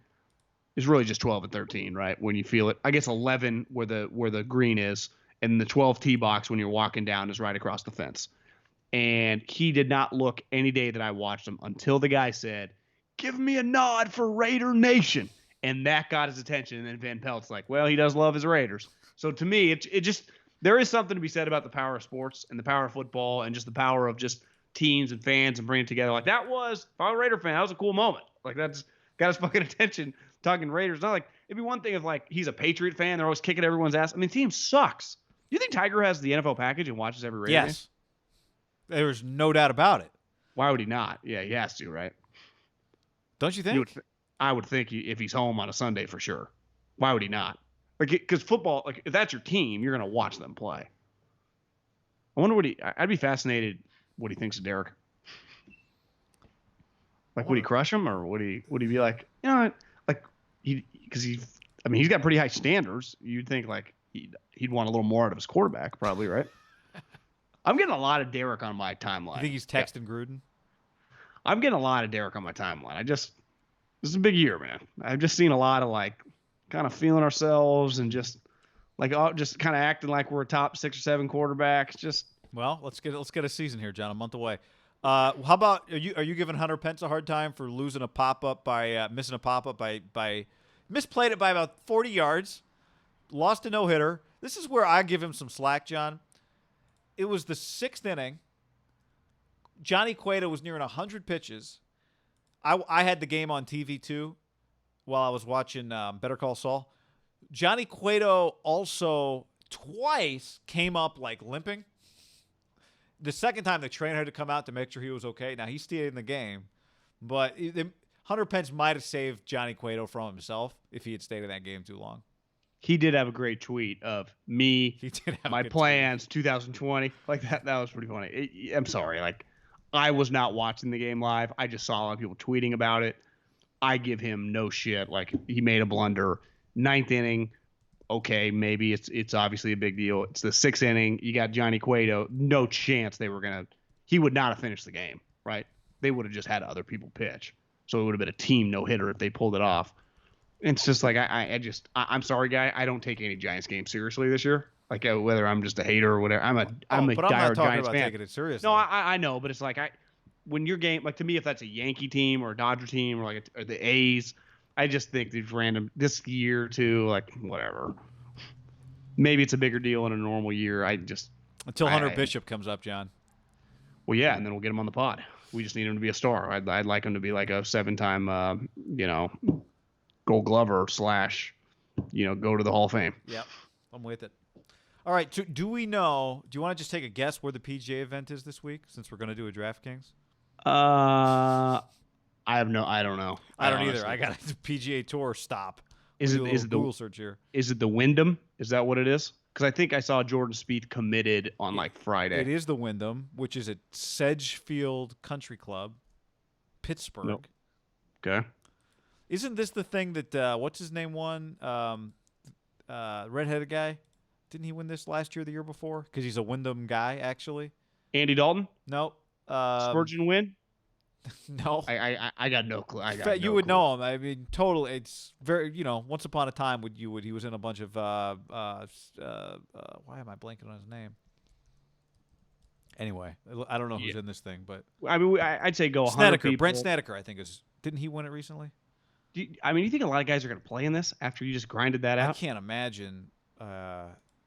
Speaker 2: It's really just 12 and 13, right? When you feel it. I guess 11 where the green is, and the 12 tee box when you're walking down is right across the fence. And he did not look any day that I watched him until the guy said, "Give me a nod for Raider Nation." And that got his attention. And then Van Pelt's like, well, he does love his Raiders. So to me, it just there is something to be said about the power of sports and the power of football and just the power of just teams and fans and bringing it together. Like that was, if I'm a Raider fan, that was a cool moment. Like that's got his fucking attention talking Raiders. Not like it'd be one thing if like he's a Patriot fan, they're always kicking everyone's ass. I mean, the team sucks. Do you think Tiger has the NFL package and watches every Raider game?
Speaker 1: Yes, there's no doubt about it.
Speaker 2: Why would he not? Yeah, he has to, right?
Speaker 1: Don't you think?
Speaker 2: I would think if he's home on a Sunday for sure. Why would he not? Like, because football, like if that's your team, you're gonna watch them play. I wonder I'd be fascinated what he thinks of Derek. Like, would he crush him, or would he be like, you know, like because he's got pretty high standards. You'd think like he'd want a little more out of his quarterback, probably, right? I'm getting a lot of Derek on my timeline.
Speaker 1: You think he's texting Gruden?
Speaker 2: I'm getting a lot of Derek on my timeline. This is a big year, man. I've just seen a lot of like kind of feeling ourselves and just like just kind of acting like we're a top 6 or 7 quarterbacks. Just
Speaker 1: Well, let's get a season here, John. A month away. How about are you giving Hunter Pence a hard time for losing a pop up by missing a pop up by misplayed it by about 40 yards, lost a no hitter. This is where I give him some slack, John. It was the 6th inning. Johnny Cueto was nearing 100 pitches. I had the game on TV too while I was watching Better Call Saul. Johnny Cueto also twice came up like limping. The second time, the trainer had to come out to make sure he was okay. Now, he stayed in the game, but Hunter Pence might have saved Johnny Cueto from himself if he had stayed in that game too long.
Speaker 2: He did have a great tweet of me,
Speaker 1: He did have
Speaker 2: my plans, 2020. Like that was pretty funny. I'm sorry. Like, I was not watching the game live. I just saw a lot of people tweeting about it. I give him no shit. Like, he made a blunder. 9th inning. Okay, maybe it's obviously a big deal. It's the 6th inning. You got Johnny Cueto. No chance he would not have finished the game, right? They would have just had other people pitch. So it would have been a team no-hitter if they pulled it off. It's just like, I'm sorry, guy. I don't take any Giants game seriously this year. Like, whether I'm just a hater or whatever. I'm a
Speaker 1: but
Speaker 2: diehard
Speaker 1: I'm not talking
Speaker 2: Giants
Speaker 1: about
Speaker 2: fan.
Speaker 1: taking it seriously.
Speaker 2: No, I know, but it's like, when your game, like, to me, if that's a Yankee team or a Dodger team or or the A's, I just think these random this year too, like whatever. Maybe it's a bigger deal in a normal year.
Speaker 1: Until Hunter Bishop comes up, John.
Speaker 2: Well, yeah, and then we'll get him on the pod. We just need him to be a star. I'd like him to be like a 7-time, Gold Glover / go to the Hall of Fame.
Speaker 1: Yep, I'm with it. All right, do we know? Do you want to just take a guess where the PGA event is this week, since we're going to do a DraftKings?
Speaker 2: I don't know.
Speaker 1: I don't either. I got a PGA Tour stop.
Speaker 2: Is it the
Speaker 1: Google search here?
Speaker 2: Is it the Wyndham? Is that what it is? Because I think I saw Jordan Spieth committed on like Friday.
Speaker 1: It is the Wyndham, which is at Sedgefield Country Club, Pittsburgh.
Speaker 2: Nope. Okay.
Speaker 1: Isn't this the thing that what's his name won? Redheaded guy. Didn't he win this last year, or the year before? Because he's a Wyndham guy, actually.
Speaker 2: Andy Dalton?
Speaker 1: No.
Speaker 2: Spurgeon win?
Speaker 1: No.
Speaker 2: I got no clue.
Speaker 1: You would know him. I mean, total. It's very, once upon a time, he was in a bunch of, why am I blanking on his name? Anyway, I don't know who's in this thing, but.
Speaker 2: I mean, I'd say go 100
Speaker 1: Snedeker.
Speaker 2: people.
Speaker 1: Brent Snedeker, I think, didn't he win it recently?
Speaker 2: You think a lot of guys are going to play in this after you just grinded that out?
Speaker 1: I can't imagine.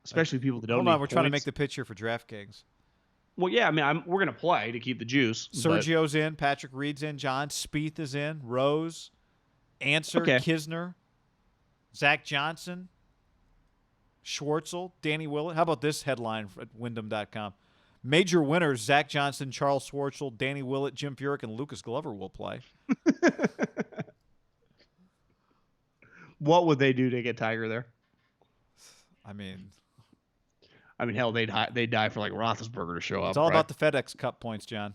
Speaker 2: Especially people that don't
Speaker 1: Hold
Speaker 2: need
Speaker 1: on, we're trying to
Speaker 2: points.
Speaker 1: make the pitch here for DraftKings.
Speaker 2: Well, yeah, I mean, we're going to play to keep the juice.
Speaker 1: Sergio's in. Patrick Reed's in. John Spieth is in. Rose. Answer.
Speaker 2: Okay.
Speaker 1: Kisner. Zach Johnson. Schwartzel. Danny Willett. How about this headline at Wyndham.com? Major winners Zach Johnson, Charles Schwartzel, Danny Willett, Jim Furyk, and Lucas Glover will play.
Speaker 2: What would they do to get Tiger there?
Speaker 1: I mean,
Speaker 2: hell, they'd die for like Roethlisberger to show up.
Speaker 1: it's all
Speaker 2: right?
Speaker 1: about the FedEx Cup points, John.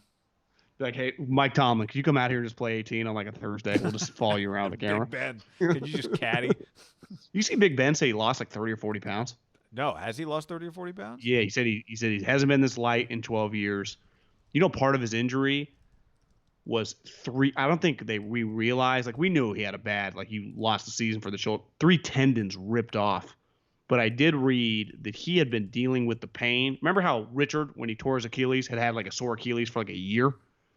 Speaker 2: Like, hey, Mike Tomlin, can you come out here and just play 18 on like a Thursday? We'll just follow you around with the camera.
Speaker 1: Big Ben. Could you just caddy?
Speaker 2: You see Big Ben say he lost like 30 or 40 pounds?
Speaker 1: No. Has he lost 30 or 40 pounds?
Speaker 2: Yeah, he said he hasn't been this light in 12 years. Part of his injury was I don't think we realized, like, we knew he had a bad, like, he lost the season for the shoulder. 3 tendons ripped off. But I did read that he had been dealing with the pain. Remember how Richard, when he tore his Achilles, had like a sore Achilles for like a year?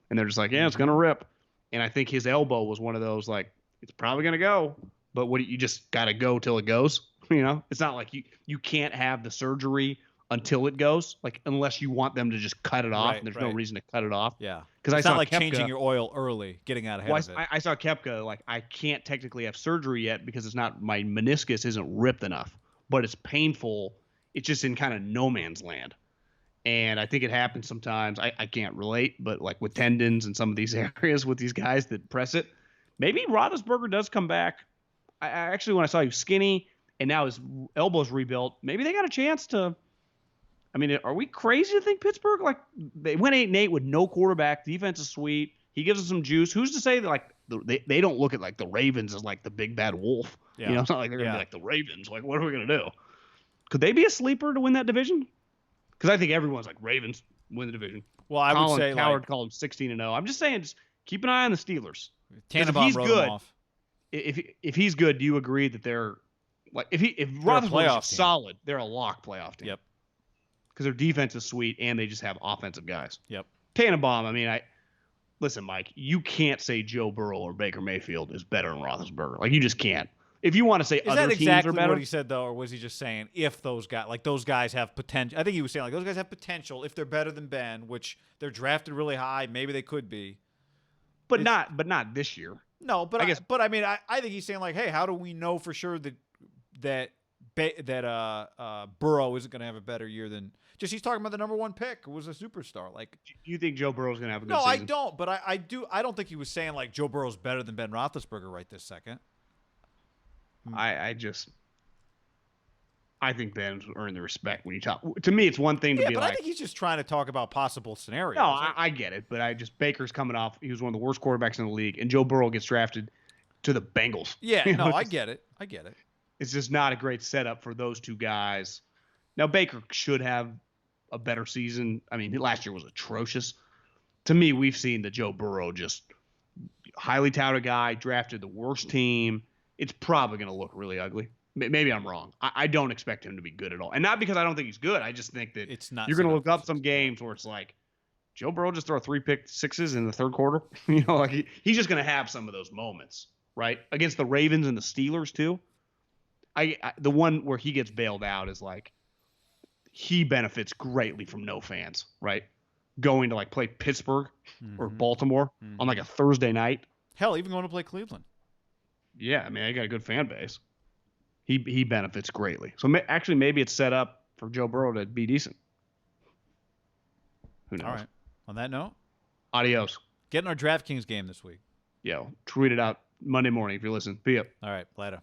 Speaker 2: And they're just like, yeah, it's going to rip. And I think his elbow was one of those, like, it's probably going to go. But you just got to go till it goes. It's not like you can't have the surgery until it goes, like, unless you want them to just cut it off.
Speaker 1: Right,
Speaker 2: and there's
Speaker 1: right.
Speaker 2: no reason to cut it off.
Speaker 1: Yeah.
Speaker 2: Because
Speaker 1: It's
Speaker 2: I
Speaker 1: not
Speaker 2: saw
Speaker 1: like
Speaker 2: Koepka,
Speaker 1: changing your oil early, getting out ahead of it.
Speaker 2: I saw Koepka, like, I can't technically have surgery yet because it's not, my meniscus isn't ripped enough. But it's painful. It's just in kind of no man's land. And I think it happens sometimes. I can't relate, but like with tendons and some of these areas with these guys that press it, maybe Roethlisberger does come back. I actually, when I saw he was skinny and now his elbow's rebuilt, maybe they got a chance to. I mean, are we crazy to think Pittsburgh? Like, they went 8-8 with no quarterback. Defense is sweet. He gives us some juice. Who's to say that, like, they don't look at like the Ravens as like the big bad wolf?
Speaker 1: Yeah.
Speaker 2: It's not like they're gonna be like the Ravens. Like, what are we gonna do? Could they be a sleeper to win that division? Because I think everyone's like Ravens win the division.
Speaker 1: Well, I would say
Speaker 2: Coward
Speaker 1: like,
Speaker 2: called him 16-0. I'm just saying, keep an eye on the Steelers.
Speaker 1: Tannenbaum
Speaker 2: he's
Speaker 1: wrote
Speaker 2: good,
Speaker 1: him off.
Speaker 2: If he's good, do you agree that they're like if
Speaker 1: playoff
Speaker 2: Roethlisberger's
Speaker 1: team.
Speaker 2: solid, they're a lock playoff team.
Speaker 1: Yep.
Speaker 2: Because their defense is sweet and they just have offensive guys.
Speaker 1: Yep.
Speaker 2: Tannenbaum, I mean, listen, Mike, you can't say Joe Burrow or Baker Mayfield is better than Roethlisberger. Like, you just can't. If you want to say
Speaker 1: Is
Speaker 2: other
Speaker 1: that
Speaker 2: teams
Speaker 1: exactly
Speaker 2: are better,
Speaker 1: what he said, though, or was he just saying if those guys have potential? I think he was saying, like, those guys have potential if they're better than Ben, which they're drafted really high. Maybe they could be.
Speaker 2: but not this year.
Speaker 1: No, but
Speaker 2: I guess-
Speaker 1: I mean, I think he's saying, like, hey, how do we know for sure that Burrow isn't going to have a better year than just he's talking about the number one pick who was a superstar. Like,
Speaker 2: You think Joe Burrow's going to have a good
Speaker 1: no,
Speaker 2: season?
Speaker 1: I don't. But I do. I don't think he was saying like Joe Burrow's better than Ben Roethlisberger right this second.
Speaker 2: I think Ben's earned the respect when you talk. To me, it's one thing to
Speaker 1: Yeah,
Speaker 2: be
Speaker 1: but
Speaker 2: like,
Speaker 1: I think he's just trying to talk about possible scenarios.
Speaker 2: no, I get it, but Baker's coming off. He was one of the worst quarterbacks in the league, and Joe Burrow gets drafted to the Bengals.
Speaker 1: Yeah,
Speaker 2: You know,
Speaker 1: no, I get it. I get it.
Speaker 2: It's just not a great setup for those two guys. Now, Baker should have a better season. I mean, last year was atrocious. To me, we've seen the Joe Burrow just highly touted guy, drafted the worst team. It's probably going to look really ugly. Maybe I'm wrong. I don't expect him to be good at all. And not because I don't think he's good. I just think that
Speaker 1: It's not.
Speaker 2: you're going to
Speaker 1: set
Speaker 2: look
Speaker 1: for
Speaker 2: up some
Speaker 1: success.
Speaker 2: games where it's like, Joe Burrow just throw 3 pick sixes in the third quarter. You know, like he's just going to have some of those moments, right? Against the Ravens and the Steelers too. The one where he gets bailed out is like he benefits greatly from no fans, right? Going to like play Pittsburgh or
Speaker 1: Mhm.
Speaker 2: Baltimore on like a Thursday night.
Speaker 1: Hell, even going to play Cleveland.
Speaker 2: Yeah, I mean, they got a good fan base. He benefits greatly. So actually, maybe it's set up for Joe Burrow to be decent. Who knows?
Speaker 1: All right. On that note,
Speaker 2: Adios.
Speaker 1: get in our DraftKings game this week.
Speaker 2: Yo, tweet it out Monday morning if you're listening. Be up.
Speaker 1: All right, later.